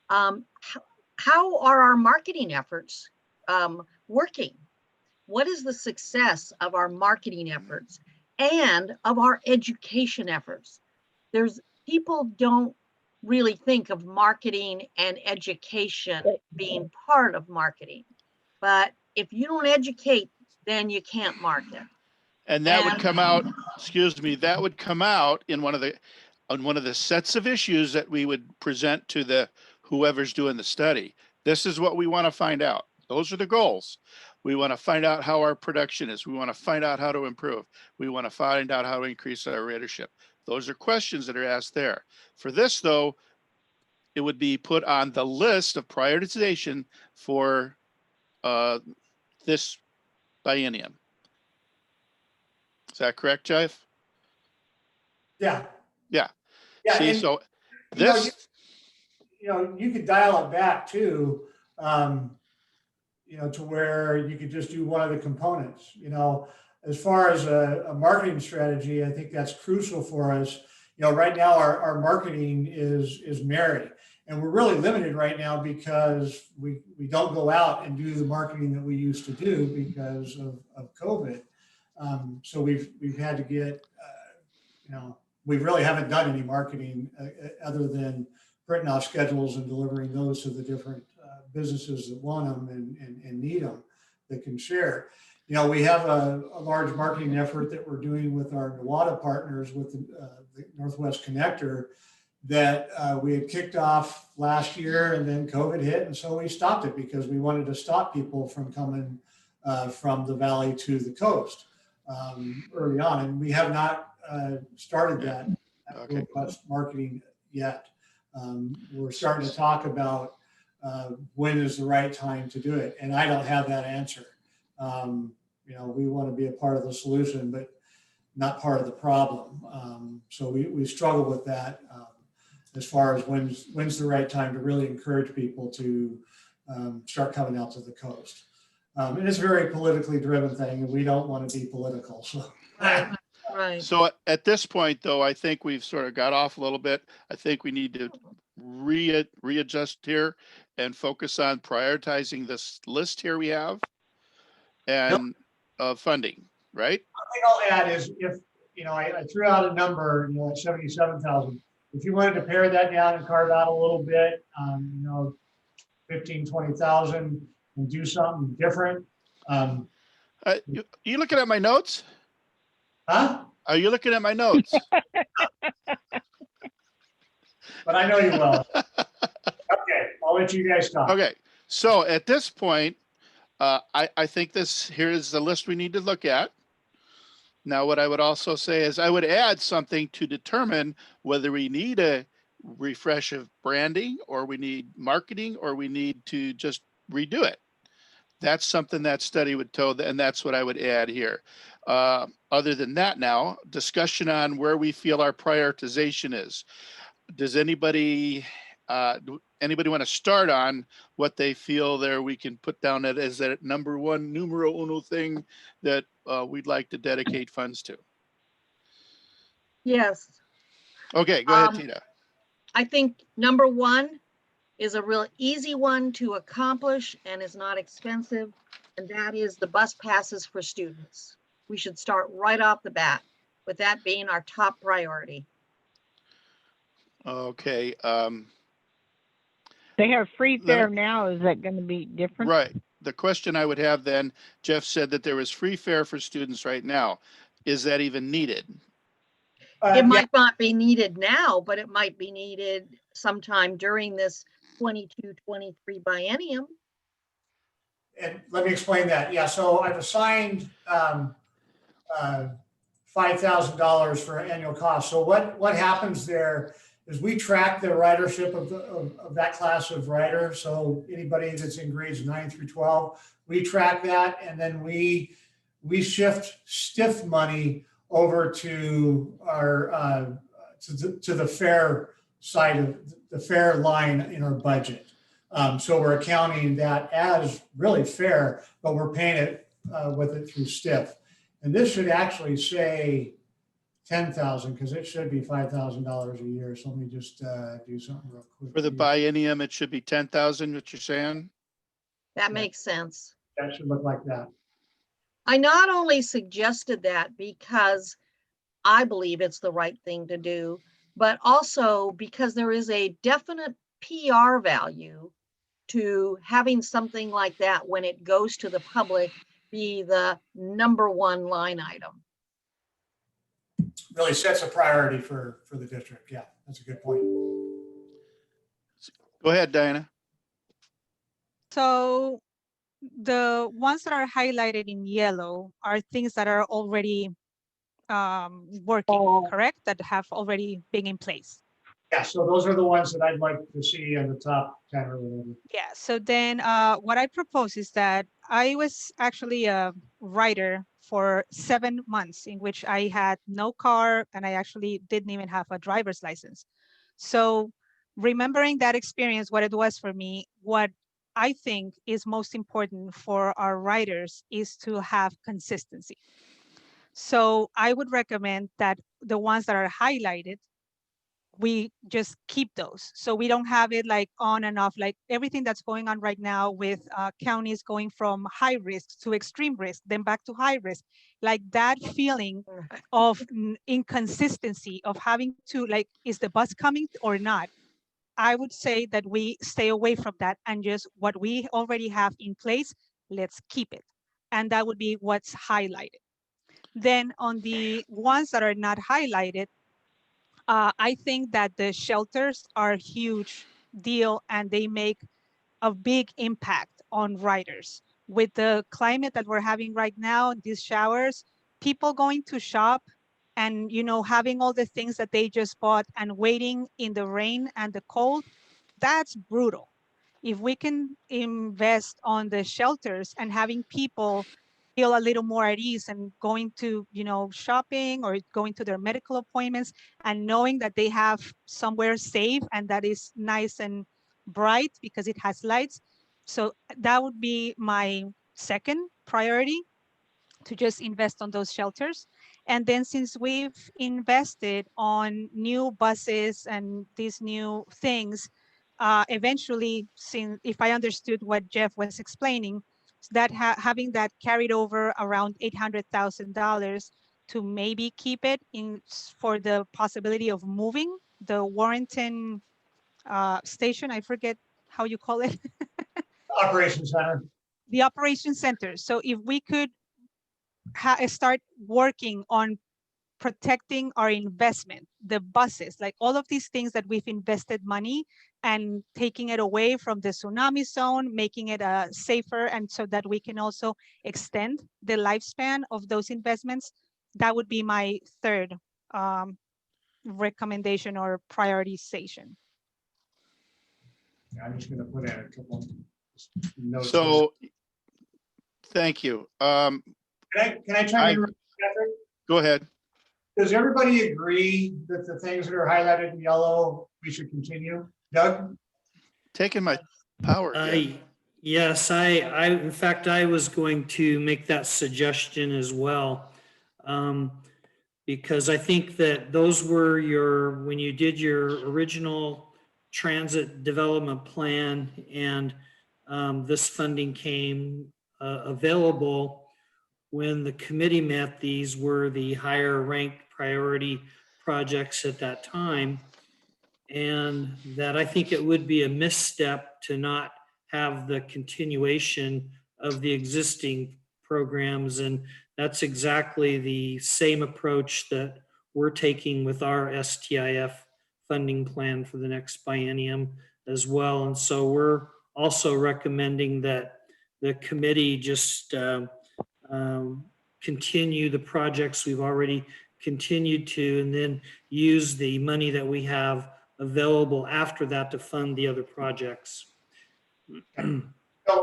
how are our marketing efforts working? What is the success of our marketing efforts and of our education efforts? People don't really think of marketing and education being part of marketing, but if you don't educate, then you can't market. And that would come out, excuse me, that would come out in one of the sets of issues that we would present to the whoever's doing the study. This is what we want to find out. Those are the goals. We want to find out how our production is. We want to find out how to improve. We want to find out how to increase our readership. Those are questions that are asked there. For this, though, it would be put on the list of prioritization for this biennium. Is that correct, Jeff? Yeah. Yeah. Yeah. See, and, so you know, this, you could dial it back too, to where you could just do one of the components. As far as a marketing strategy, I think that's crucial for us. Right now our marketing is merry, and we're really limited right now because we don't go out and do the marketing that we used to do because of COVID. So we've had to get, we really haven't done any marketing other than printing off schedules and delivering those to the different businesses that want them and need them, that can share. We have a large marketing effort that we're doing with our Nevada partners with the Northwest Connector that we had kicked off last year, and then COVID hit. And so we stopped it because we wanted to stop people from coming from the valley to the coast early on. And we have not started that robust marketing yet. We're starting to talk about when is the right time to do it. And I don't have that answer. We want to be a part of the solution, but not part of the problem. So we struggle with that as far as when's the right time to really encourage people to start coming out to the coast. And it's a very politically driven thing, and we don't want to be political. So. Right. So at this point, though, I think we've sort of got off a little bit. I think we need to readjust here and focus on prioritizing this list here we have and funding, right? The thing I'll add is if, I threw out a number, at 77,000. If you wanted to pare that down and carve out a little bit, 15, 20,000 and do something different. You looking at my notes? Huh? Are you looking at my notes? But I know you will. Okay, I'll let you guys talk. Okay, so at this point, I think here is the list we need to look at. Now, what I would also say is I would add something to determine whether we need a refresh of branding, or we need marketing, or we need to just redo it. That's something that study would tell, and that's what I would add here. Other than that, now discussion on where we feel our prioritization is. Does anybody want to start on what they feel there we can put down as that number one, numero uno thing that we'd like to dedicate funds to? Yes. Okay, go ahead, Tina. I think number one is a real easy one to accomplish and is not expensive, and that is the bus passes for students. We should start right off the bat with that being our top priority. Okay. They have free fare now. Is that going to be different? Right. The question I would have then, Jeff said that there is free fare for students right now. Is that even needed? It might not be needed now, but it might be needed sometime during this 22-23 biennium. And let me explain that. Yeah, so I've assigned $5,000 for annual cost. So what happens there is we track the ridership of that class of rider. So anybody that's in grades 9 through 12, we track that, and then we shift STIF money over to our to the fare side of the fare line in our budget. So we're accounting that as really fair, but we're paying it with it through STIF. And this should actually say 10,000 because it should be $5,000 a year. So let me just do something real quick. For the biennium, it should be 10,000, what you're saying? That makes sense. That should look like that. I not only suggested that because I believe it's the right thing to do, but also because there is a definite PR value to having something like that when it goes to the public be the number one line item. Really sets a priority for the district. Yeah, that's a good point. Go ahead, Diana. So the ones that are highlighted in yellow are things that are already working, correct? That have already been in place. Yeah, so those are the ones that I'd like to see in the top 10 or whatever. Yeah, so then what I propose is that I was actually a writer for 7 months in which I had no car and I actually didn't even have a driver's license. So remembering that experience, what it was for me, what I think is most important for our writers is to have consistency. So I would recommend that the ones that are highlighted, we just keep those. So we don't have it like on and off, like everything that's going on right now with counties going from high risk to extreme risk, then back to high risk. Like that feeling of inconsistency of having to like, is the bus coming or not? I would say that we stay away from that and just what we already have in place, let's keep it. And that would be what's highlighted. Then on the ones that are not highlighted, I think that the shelters are a huge deal and they make a big impact on riders. With the climate that we're having right now, these showers, people going to shop and having all the things that they just bought and waiting in the rain and the cold, that's brutal. If we can invest on the shelters and having people feel a little more at ease and going to shopping or going to their medical appointments and knowing that they have somewhere safe and that is nice and bright because it has lights. So that would be my second priority, to just invest on those shelters. And then since we've invested on new buses and these new things, eventually, if I understood what Jeff was explaining, that having that carried over around $800,000 to maybe keep it in for the possibility of moving the Warrenton station, I forget how you call it. Operations Center. The Operations Center. So if we could start working on protecting our investment, the buses, like all of these things that we've invested money and taking it away from the tsunami zone, making it safer, and so that we can also extend the lifespan of those investments. That would be my third recommendation or prioritization. Yeah, I'm just gonna put in a couple notes. So, thank you. Can I chime in, Patrick? Go ahead. Does everybody agree that the things that are highlighted in yellow, we should continue? Doug? Taking my power again. Yes, in fact, I was going to make that suggestion as well. Because I think that those were when you did your original transit development plan and this funding came available when the committee met, these were the higher ranked priority projects at that time. And that I think it would be a misstep to not have the continuation of the existing programs. And that's exactly the same approach that we're taking with our STIF funding plan for the next biennium as well. And so we're also recommending that the committee just continue the projects we've already continued to, and then use the money that we have available after that to fund the other projects. So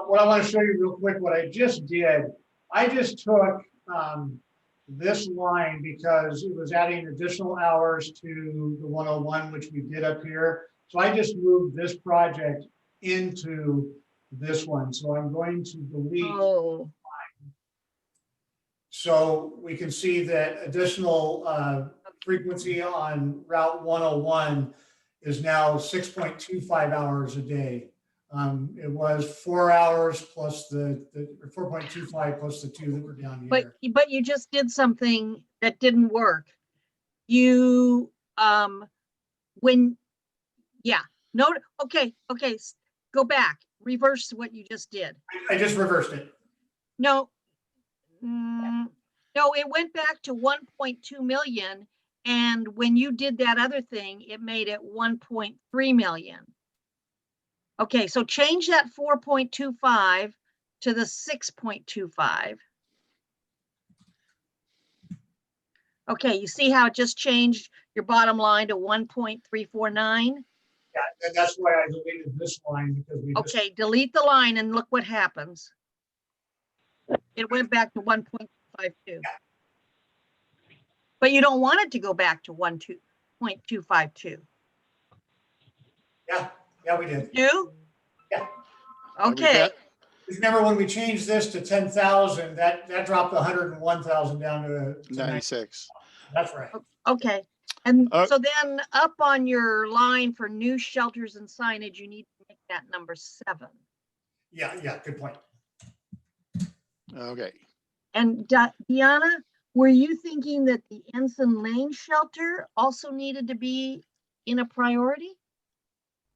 what I want to show you real quick, what I just did, I just took this line because it was adding additional hours to the 101, which we did up here. So I just moved this project into this one. So I'm going to delete. Oh, So we can see that additional frequency on Route 101 is now 6.25 hours a day. It was 4 hours plus the 4.25 plus the 2 that were down here. but you just did something that didn't work. You, okay, go back, reverse what you just did. I just reversed it. No, no, it went back to 1.2 million. And when you did that other thing, it made it 1.3 million. Okay, so change that 4.25 to the 6.25. Okay, you see how it just changed your bottom line to 1.349? Yeah, and that's why I deleted this line because we just, Okay, delete the line and look what happens. It went back to 1.252. But you don't want it to go back to 1.252. yeah, we did. Do? Yeah. Okay, Remember when we changed this to 10,000, that dropped 101,000 down to 96. That's right. okay. And Uh, so then up on your line for new shelters and signage, you need to make that number 7. Yeah, good point. Okay. And Deanna, were you thinking that the Ensign Lane shelter also needed to be in a priority?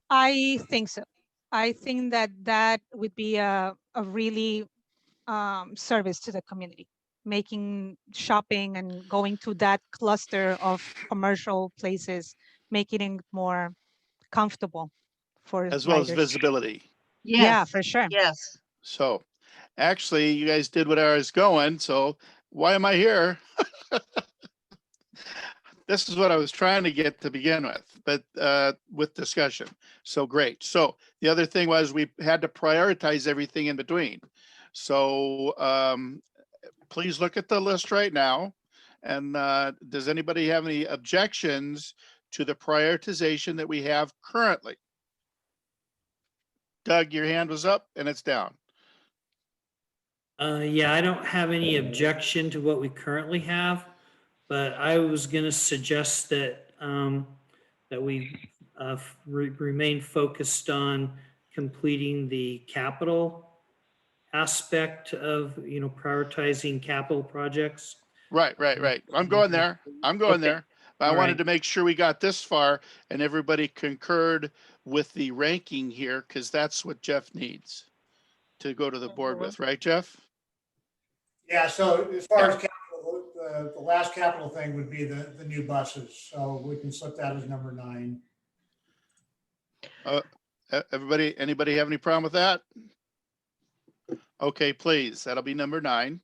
I think so. I think that would be a really service to the community, making shopping and going to that cluster of commercial places, making it more comfortable for As well as riders. visibility. Yes. Yeah, for sure. Yes. So actually you guys did what I was going. So why am I here? This is what I was trying to get to begin with, but with discussion. So great. So the other thing was we had to prioritize everything in between. So please look at the list right now. And does anybody have any objections to the prioritization that we have currently? Doug, your hand was up and it's down. Yeah, I don't have any objection to what we currently have, but I was going to suggest that that we remain focused on completing the capital aspect of, prioritizing capital projects. Right. I'm going there. Okay. there. But I All wanted right. to make sure we got this far and everybody concurred with the ranking here, because that's what Jeff needs to go to the board with, right, Jeff? Yeah, so as far as capital, the last capital thing would be the new buses, so we can slip that as number 9. Everybody, anybody have any problem with that? Okay, please, that'll be number 9.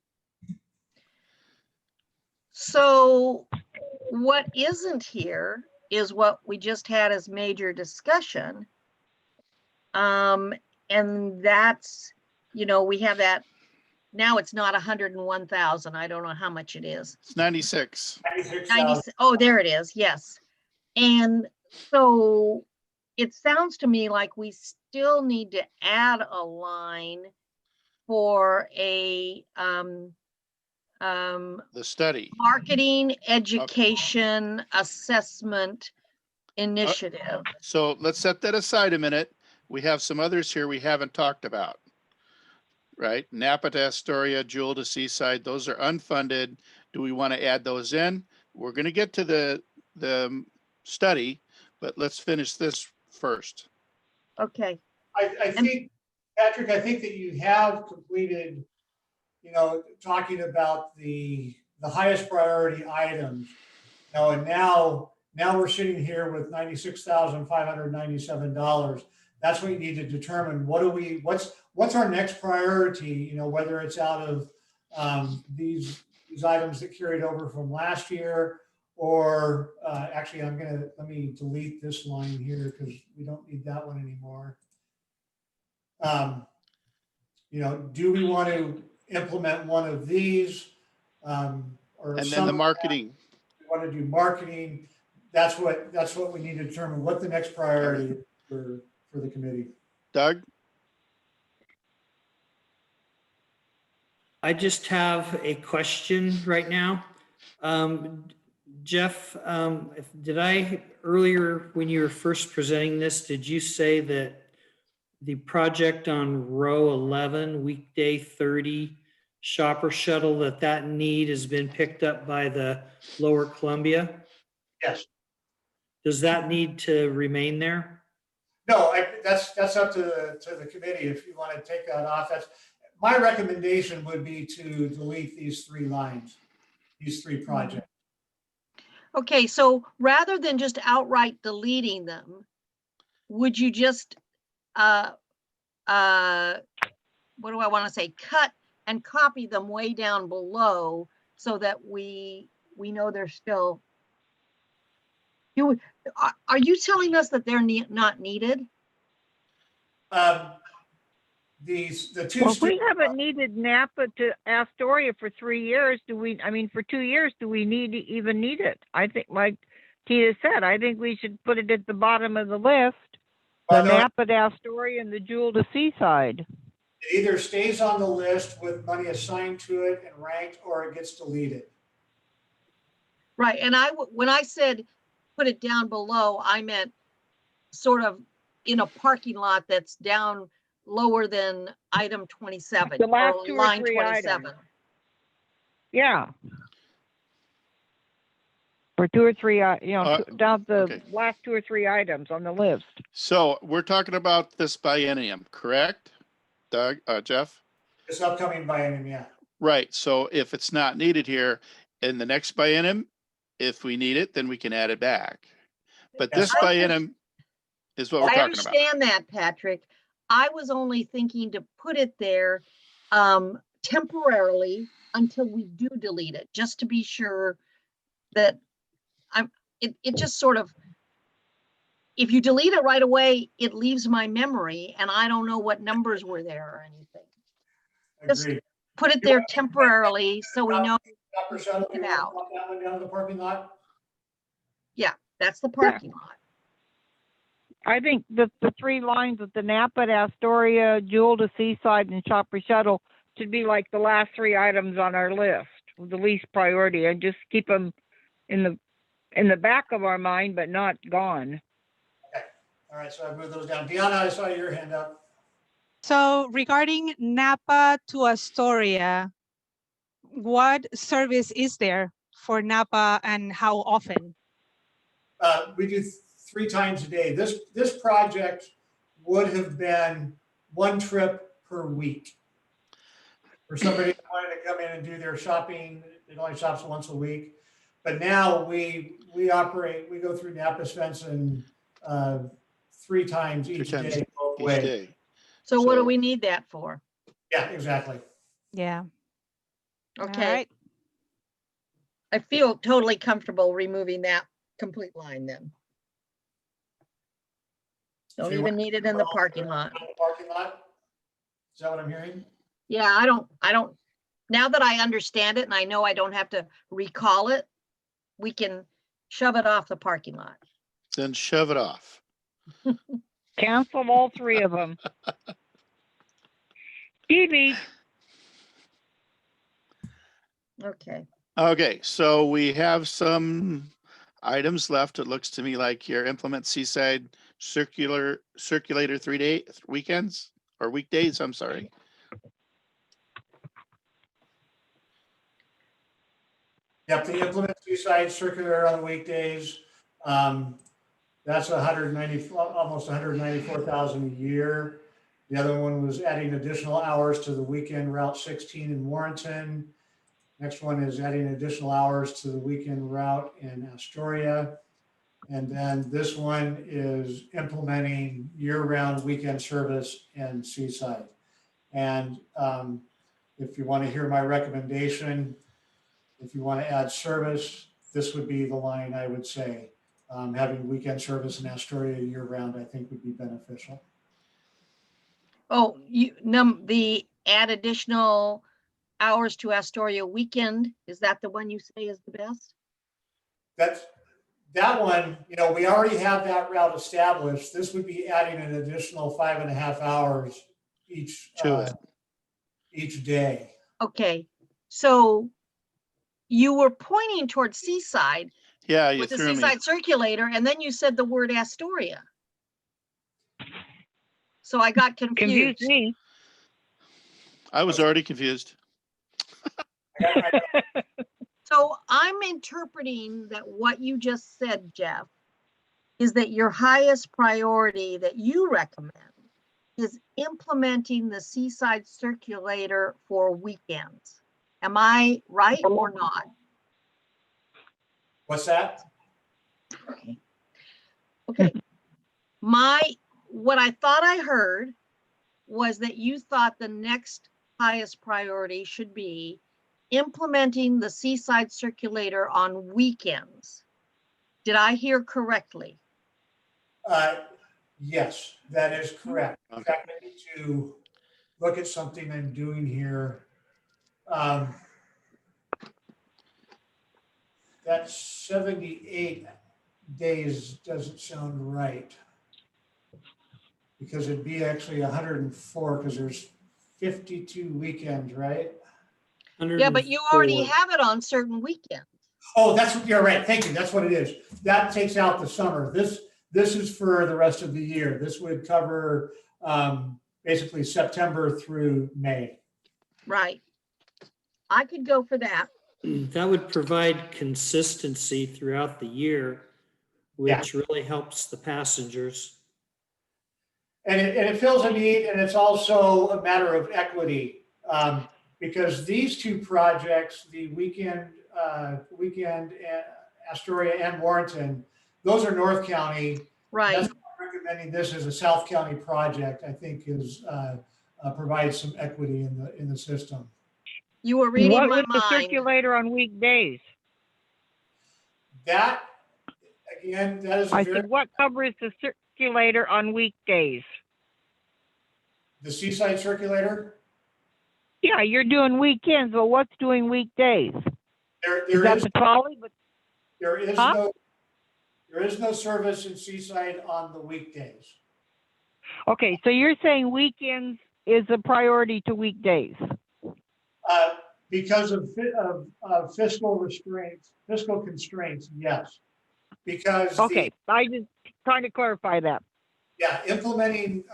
So what isn't here is what we just had as major discussion. And that's, we have that, now it's not 101,000. I don't know how much it is. It's 96. 96,000. Oh, there it is. Yes. And so it sounds to me like we still need to add a line for a The study. marketing, education, assessment initiative. So let's set that aside a minute. We have some others here we haven't talked about. Right? Napa to Astoria, Jewel to Seaside, those are unfunded. Do we want to add those in? We're going to get to the study, but let's finish this first. Okay. I think, Patrick, I think that you have completed, talking about the highest priority items. And now we're sitting here with $96,597. That's what you need to determine. What's our next priority? Whether it's out of these items that carried over from last year, or actually, let me delete this line here because we don't need that one anymore. Do we want to implement one of these? Or And then the marketing. We want to do marketing. That's what we need to determine what the next priority is for the committee. Doug? I just have a question right now. Jeff, earlier when you were first presenting this, did you say that the project on row 11, weekday 30 shopper shuttle, that need has been picked up by the Lower Columbia? Yes. Does that need to remain there? No, that's up to the committee if you want to take that off. My recommendation would be to delete these 3 lines, these 3 projects. Okay, so rather than just outright deleting them, would you just, what do I want to say, cut and copy them way down below so that we know they're still. Are you telling us that they're not needed? The two. Well, if we haven't needed Napa to Astoria for 3 years, for 2 years, do we even need it? I think, like Tina said, I think we should put it at the bottom of the list. The Napa to Astoria and the Jewel to Seaside. It either stays on the list with money assigned to it and ranked, or it gets deleted. Right, and when I said put it down below, I meant sort of in a parking lot that's down lower than item 27. The last or 2 or line 3 27. items. Yeah. For 2 or 3, down the last 2 or 3 items on the list. So we're talking about this biennium, correct? Doug, Jeff? This upcoming biennium, yeah. Right. So if it's not needed here in the next biennium, if we need it, then we can add it back. But this biennium is what we're talking about. I understand that, Patrick. I was only thinking to put it there temporarily until we do delete it, just to be sure that it just sort of, if you delete it right away, it leaves my memory and I don't know what numbers were there or anything. Just put it there temporarily so we know it out. That one down to the parking lot? Yeah, that's the parking lot. I think the 3 lines with the Napa to Astoria, Jewel to Seaside, and Shopper Shuttle should be like the last 3 items on our list, the least priority, and just keep them in the back of our mind, but not gone. Okay. All right. So I moved those down. Deanna, I saw your hand up. So regarding Napa to Astoria, what service is there for Napa and how often? We do 3 times a day. This project would have been 1 trip per week. for somebody that wanted to come in and do their shopping. It only shops once a week. But now we go through Napa Svensson 3 times each day. Both Each ways. day. So what do So- we need that for? Yeah, exactly. Yeah. Okay, All right. I feel totally comfortable removing that complete line then. Don't So you even want- need it in the parking lot. Parking lot? Is that what I'm hearing? Yeah, I don't, now that I understand it and I know I don't have to recall it, we can shove it off the parking lot. Then shove it off. Cancel all 3 of them. Delete. Okay, Okay, so we have some items left. It looks to me like your implement Seaside circulator 3-day weekends or weekdays, I'm sorry. Yep, the implement Seaside circular on the weekdays. That's 190, almost 194,000 a year. The other one was adding additional hours to the weekend Route 16 in Warrenton. Next one is adding additional hours to the weekend route in Astoria. And then this one is implementing year-round weekend service in Seaside. And if you want to hear my recommendation, if you want to add service, this would be the line I would say. Having weekend service in Astoria year-round, I think would be beneficial. oh, the add additional hours to Astoria weekend, is that the one you say is the best? That one, we already have that route established. This would be adding an additional 5.5 hours each day. Okay, so you were pointing towards Seaside Yeah, you with the threw me. Seaside circulator, and then you said the word Astoria. So I got Confuse confused. me. I was already confused. So I'm interpreting that what you just said, Jeff, is that your highest priority that you recommend is implementing the Seaside circulator for weekends. Am I right or not? What's that? Okay. What I thought I heard was that you thought the next highest priority should be implementing the Seaside circulator on weekends. Did I hear correctly? Yes, that is correct. In Okay. fact, I need to look at something I'm doing here. That 78 days doesn't sound right. Because it'd be actually 104 because there's 52 weekends, right? Yeah, but you already 104. have it on certain weekends. Oh, you're right. Thank you. That's what it is. That takes out the summer. This is for the rest of the year. This would cover basically September through May. Right. I could go for that. That would provide consistency throughout the year, which really helps the passengers. And it fills a need, and it's also a matter of equity because these 2 projects, the weekend Astoria and Warrenton, those are North County. Right. That's why I'm recommending this as a South County project. I think provides some equity in the system. You were reading What my with the mind. circulator on weekdays? That again, that is I said, what covers the circulator on weekdays? the Seaside circulator. Yeah, you're doing weekends, but what's doing weekdays? Is that the trolley? But there is Huh? no service in Seaside on the weekdays. okay, so you're saying weekends is a priority to weekdays? Because of fiscal constraints, yes. Because Okay, I just trying to clarify that. implementing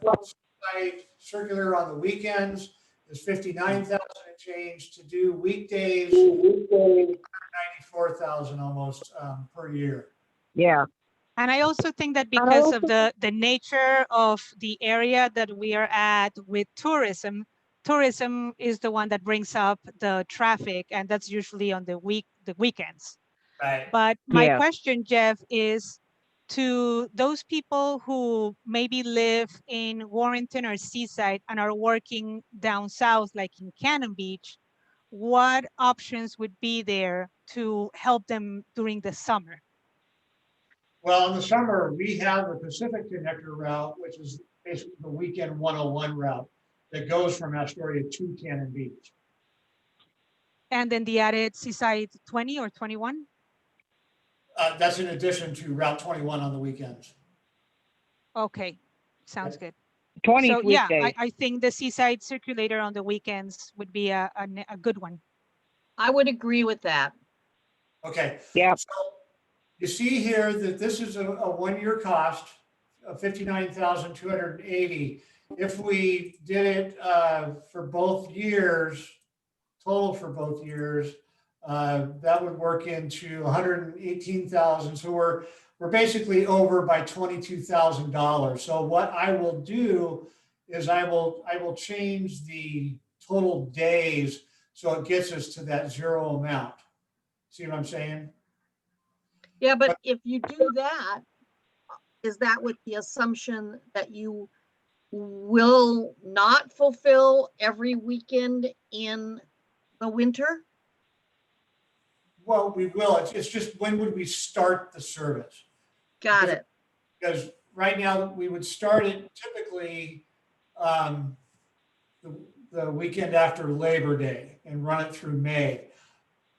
Seaside circular on the weekends is 59,000 and change. To do weekdays, 194,000 almost per year. Yeah. And I also think that because of the nature of the area that we are at with tourism tourism is the one that brings up the traffic, and that's usually on the weekends. Right. But my Yeah. question, Jeff, is to those people who maybe live in Warrenton or Seaside and are working down south, like in Cannon Beach, what options would be there to help them during the summer? Well, in the summer, we have the Pacific Connector route, which is basically the weekend 101 route that goes from Astoria to Cannon Beach. And then the added Seaside 20 or 21? That's in addition to Route 21 on the weekends. Okay, sounds Yep. good. 20 So yeah, weekdays. I think the Seaside Circulator on the weekends would be a good one. I would agree with that. Okay. Yeah. So you see here that this is a 1-year cost of $59,280. If we did it for both years, total for both years, that would work into $118,000. So we're basically over by $22,000. So what I will do is I will change the total days so it gets us to that zero amount. See what I'm saying? Yeah, but if you do that, is that with the assumption that you will not fulfill every weekend in the winter? Well, we will. It's just when would we start the service? Got it. Because right now we would start it typically um, the weekend after Labor Day and run it through May.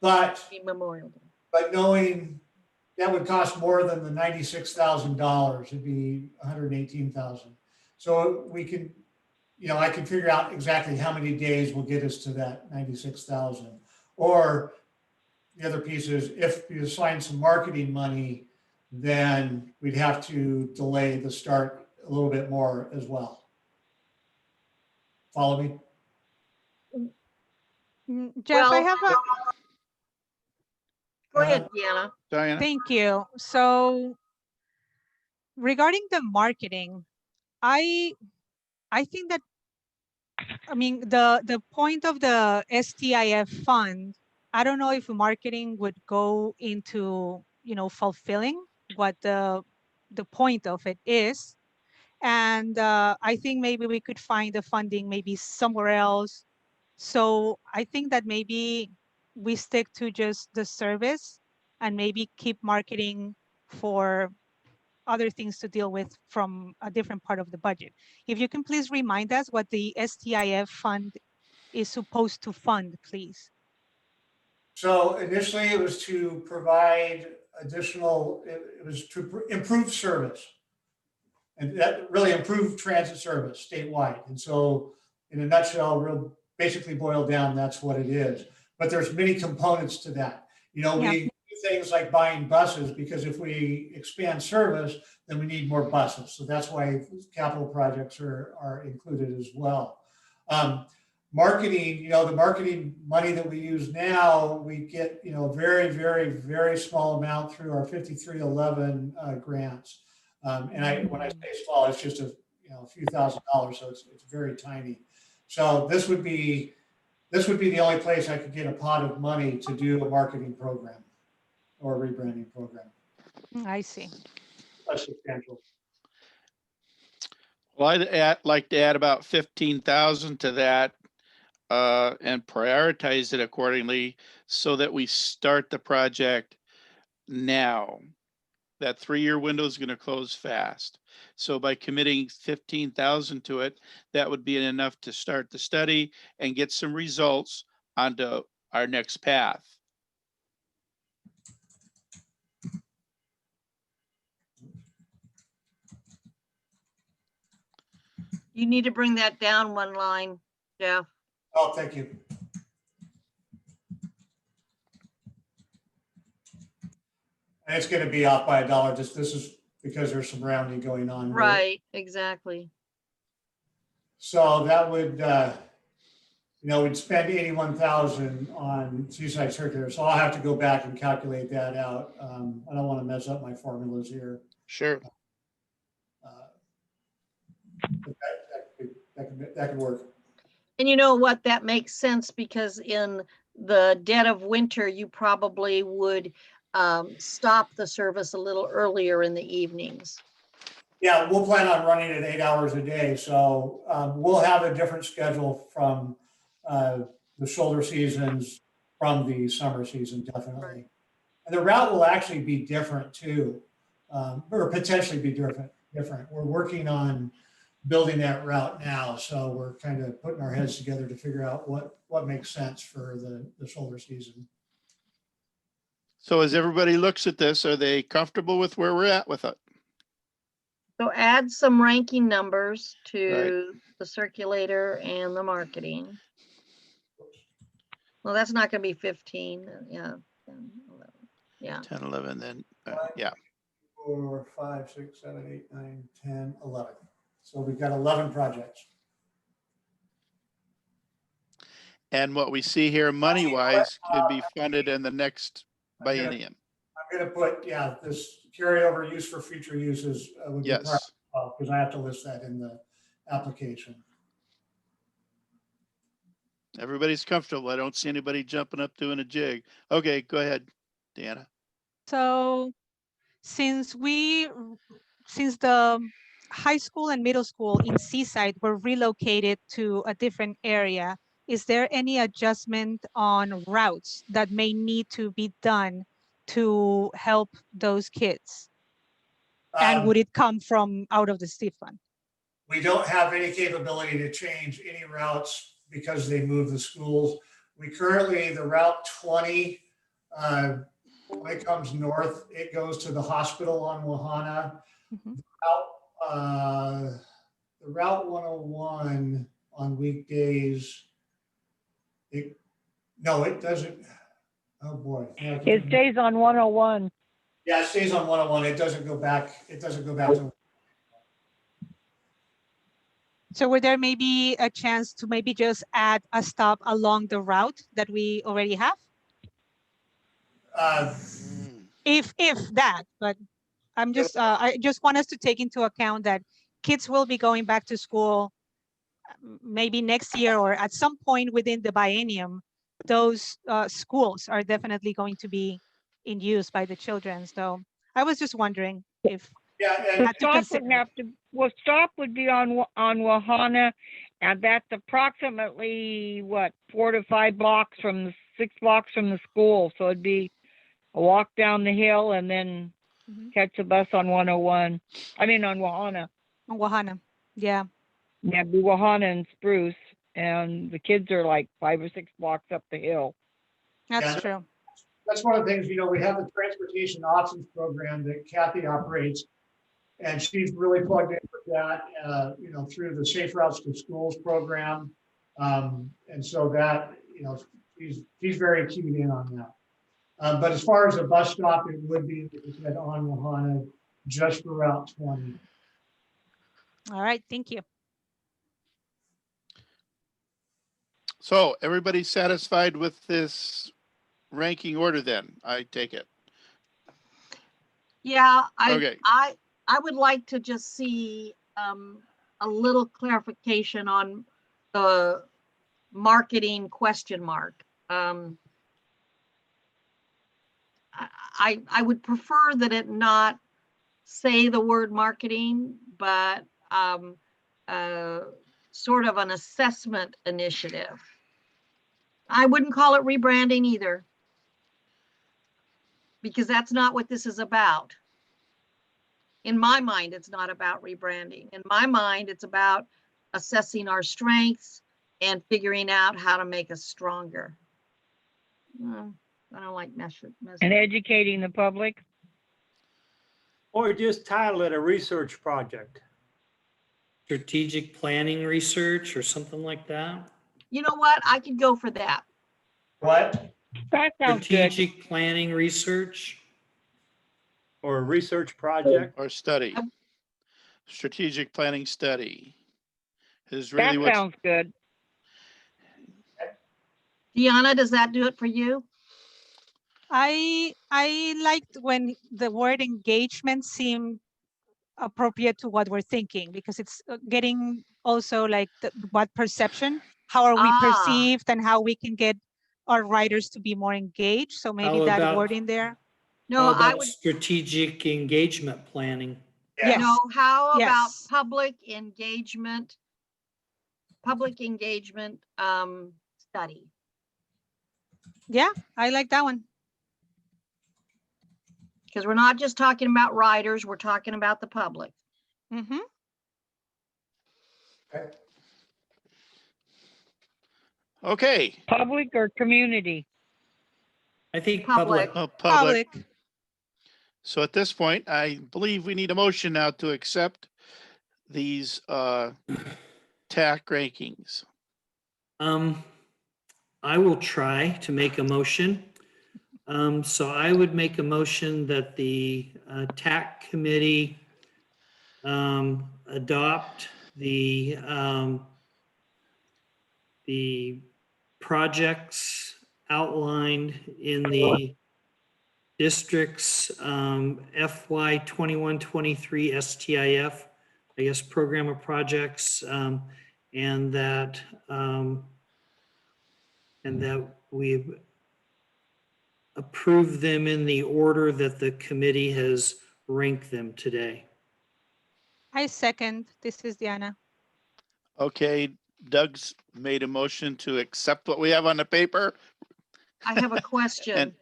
But Memorial Day. knowing that would cost more than the $96,000, it'd be $118,000. So we can, I can figure out exactly how many days will get us to that 96,000. Or the other piece is if we assign some marketing money, then we'd have to delay the start a little bit more as well. Follow me? Jeff, I Well, have a, Go ahead, Deanna. Diana? thank you. So regarding the marketing, I think that, I mean, the point of the STIF fund, I don't know if marketing would go into, fulfilling what the point of it is. And I think maybe we could find the funding maybe somewhere else. So I think that maybe we stick to just the service and maybe keep marketing for other things to deal with from a different part of the budget. If you can please remind us what the STIF fund is supposed to fund, please. So initially it was to provide additional, it was to improve service. And that really improved transit service statewide. And so in a nutshell, real basically boiled down, that's what it is. But there's many components to that. We do things like buying buses because if we expand service, then we need more buses. So that's why capital projects are included as well. Marketing, the marketing money that we use now, we get, very, very, very small amount through our 5311 grants. And when I say small, it's just a few $1,000s, so it's very tiny. So this would be the only place I could get a pot of money to do a marketing program or a rebranding program. I see. That's substantial. Well, I'd like to add about 15,000 to that and prioritize it accordingly so that we start the project now. That 3-year window is going to close fast. So by committing 15,000 to it, that would be enough to start the study and get some results onto our next path. You need to bring that down one line, Jeff. Oh, thank you. And it's going to be off by $1. This is because there's some rounding going on. Right, exactly. So that would, we'd spend 81,000 on Seaside Circular. So I'll have to go back and calculate that out. I don't want to mess up my formulas here. Sure. But that could work. And you know what, that makes sense because in the dead of winter, you probably would stop the service a little earlier in the evenings. Yeah, we'll plan on running it 8 hours a day, so we'll have a different schedule from the shoulder seasons from the summer season, definitely. And the route will actually be different too, or potentially be different. We're working on building that route now, so we're kind of putting our heads together to figure out what makes sense for the shoulder season. So as everybody looks at this, are they comfortable with where we're at with it? So add some ranking numbers to the circulator and the marketing. Well, that's not going to be 15. Yeah. 10, 11. Yeah. 10, 11, then, yeah. 4, 5, 6, 7, 8, 9, 10, 11. So we've got 11 projects. And what we see here money-wise can be funded in the next biennium. I'm going to put, yeah, this carryover use for future uses would be part Yes. of, because I have to list that in the application. Everybody's comfortable. I don't see anybody jumping up doing a jig. Okay, go ahead, Deanna. So since the high school and middle school in Seaside were relocated to a different area, is there any adjustment on routes that may need to be done to help those kids? And would it come from out of the STIF fund? We don't have any capability to change any routes because they moved the schools. We currently, the Route 20, when it comes north, it goes to the hospital on Wahana. Mhm. The Route 101 on weekdays, no, it doesn't. Oh boy. It stays on 101. Yeah, it stays on 101. It doesn't go back. It doesn't go back to. So would there maybe a chance to maybe just add a stop along the route that we already have? If that, but I'm just, I just want us to take into account that kids will be going back to school maybe next year or at some point within the biennium. Those schools are definitely going to be in use by the children. So I was just wondering if Yeah, and Stop would be on Wahana, and that's approximately what 4 to 5 blocks from 6 blocks from the school. So it'd be a walk down the hill and then catch a bus on 101. I mean on Wahana. On Wahana, yeah. Yeah, it'd be Wahana and Spruce, and the kids are like 5 or 6 blocks up the hill. That's true. That's one of the things, we have the transportation options program that Kathy operates, and she's really plugged in with that, through the Safe Routes to Schools program. And so that, she's very keyed in on that. But as far as a bus stop, it would be, like you said, on Wahana, just for Route 20. All right, thank you. So everybody satisfied with this ranking order then, I take it? Yeah, Okay. I would like to just see a little clarification on the marketing question mark. I would prefer that it not say the word marketing, but sort of an assessment initiative. I wouldn't call it rebranding either, because that's not what this is about. In my mind, it's not about rebranding. In my mind, it's about assessing our strengths and figuring out how to make us stronger. I don't like message. And educating the public. Or just title it a research project. Strategic planning research or something like that. You know what? I could go for that. What? That sounds good. Strategic planning research. Or a research project. Or study. Strategic planning study is really That what. sounds good. Deanna, does that do it for you? I liked when the word engagement seemed appropriate to what we're thinking, because it's getting also like what perception how are we Ah. perceived and how we can get our riders to be more engaged. So maybe How that about- word in there. No, How I about would, strategic engagement planning? Yes. no, how about Yes. public engagement study? Yeah, I like that one. Because we're not just talking about riders, we're talking about the public. Mm-hmm. Okay, Public or community? I think Public. public. public. Public. So at this point, I believe we need a motion now to accept these TAC rankings. I will try to make a motion. So I would make a motion that the TAC committee adopt the projects outlined in the district's FY 21-23 STIF, I guess, program of projects, and that we approve them in the order that the committee has ranked them today. I second. This is Diana. Okay, Doug's made a motion to accept what we have on the paper, I have a question.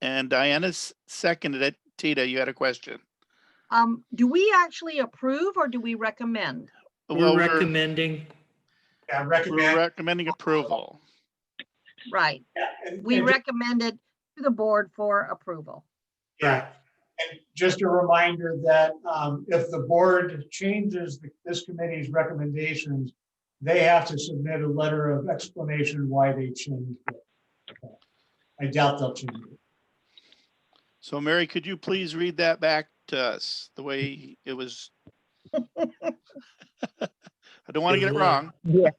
and Diana's seconded it. Tita, you had a question. Do we actually approve or do we recommend? We're recommending. Yeah, We're recommend. recommending approval. Right, and- we and- recommended to the board for approval. Yeah, and just a reminder that if the board changes this committee's recommendations, they have to submit a letter of explanation why they changed it. I doubt they'll change it. So Mary, could you please read that back to us the way it was? I don't want to get it wrong. Yeah.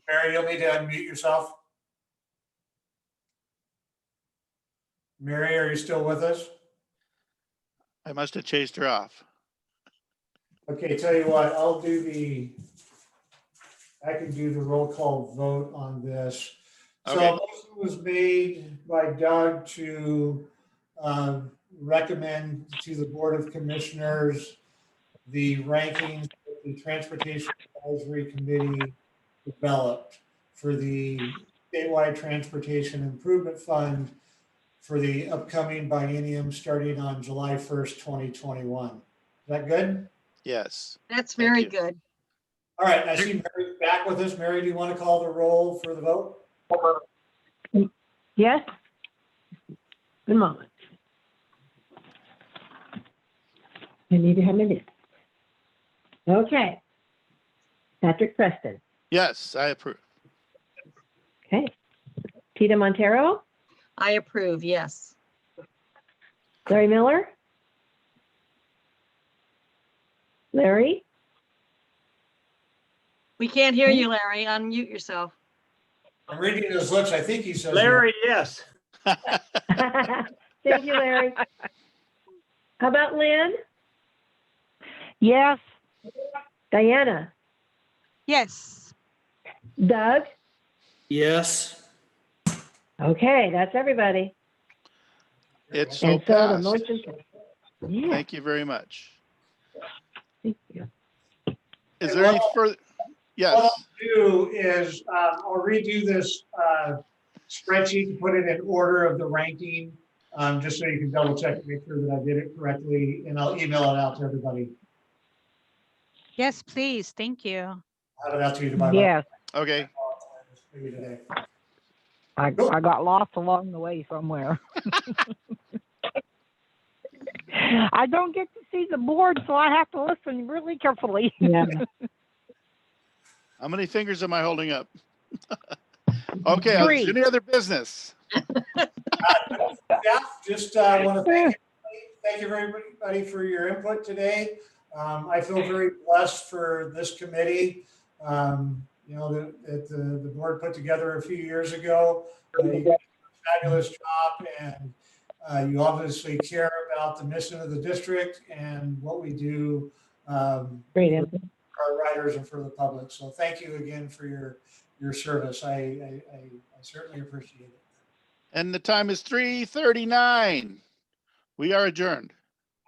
Mary, you'll need to unmute yourself. Mary, are you still with us? I must have chased her off. Okay, tell you what, I can do the roll call vote on this. So Okay. a motion was made by Doug to recommend to the Board of Commissioners the rankings that the Transportation Advisory Committee developed for the Statewide Transportation Improvement Fund for the upcoming biennium starting on July 1st, 2021. Is that good? Yes. That's Thank very you. good. All right, I see Mary back with us. Mary, do you want to call the roll for the vote? Yes? Good moment. I need to have a minute. Okay. Patrick Preston. Yes, I approve. Okay. Tita Montero, I approve, yes. Larry Miller. Larry, We can't hear you, Larry. Unmute yourself. I'm reading his lips. I think he says. Larry, yes. thank you, Larry. How about Lynn? Yes. Diana? Yes. Doug? Yes. Okay, that's everybody. It's so And so the passed. motion. Yeah, Thank you very much. thank you. Is there any further? What Yes. I'll do is I'll redo this spreadsheet to put it in order of the ranking, just so you can double check and make sure that I did it correctly, and I'll email it out to everybody. Yes, please. Thank you. I'll have it out to you tomorrow. Yes, Okay. Maybe today. I got lost along the way somewhere. I don't get to see the board, so I have to listen really carefully. Yeah. How many fingers am I holding up? Okay. Three. Any other business? Yeah, just want to thank you everybody for your input today. I feel very blessed for this committee. You know, that the board put together a few years ago. You did a fabulous job, and you obviously care about the mission of the district and what we do Great input. our riders and for the public. So thank you again for your service. I certainly appreciate it. And the time is 3:39. We are adjourned.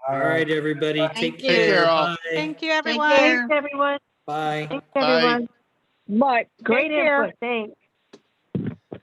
All right, everybody, Thank take you. Take care, care. all. Bye. Thank you, Take everyone. care. Thanks, everyone. Bye. Thanks, Bye. everyone. But Great take care. input. Thanks.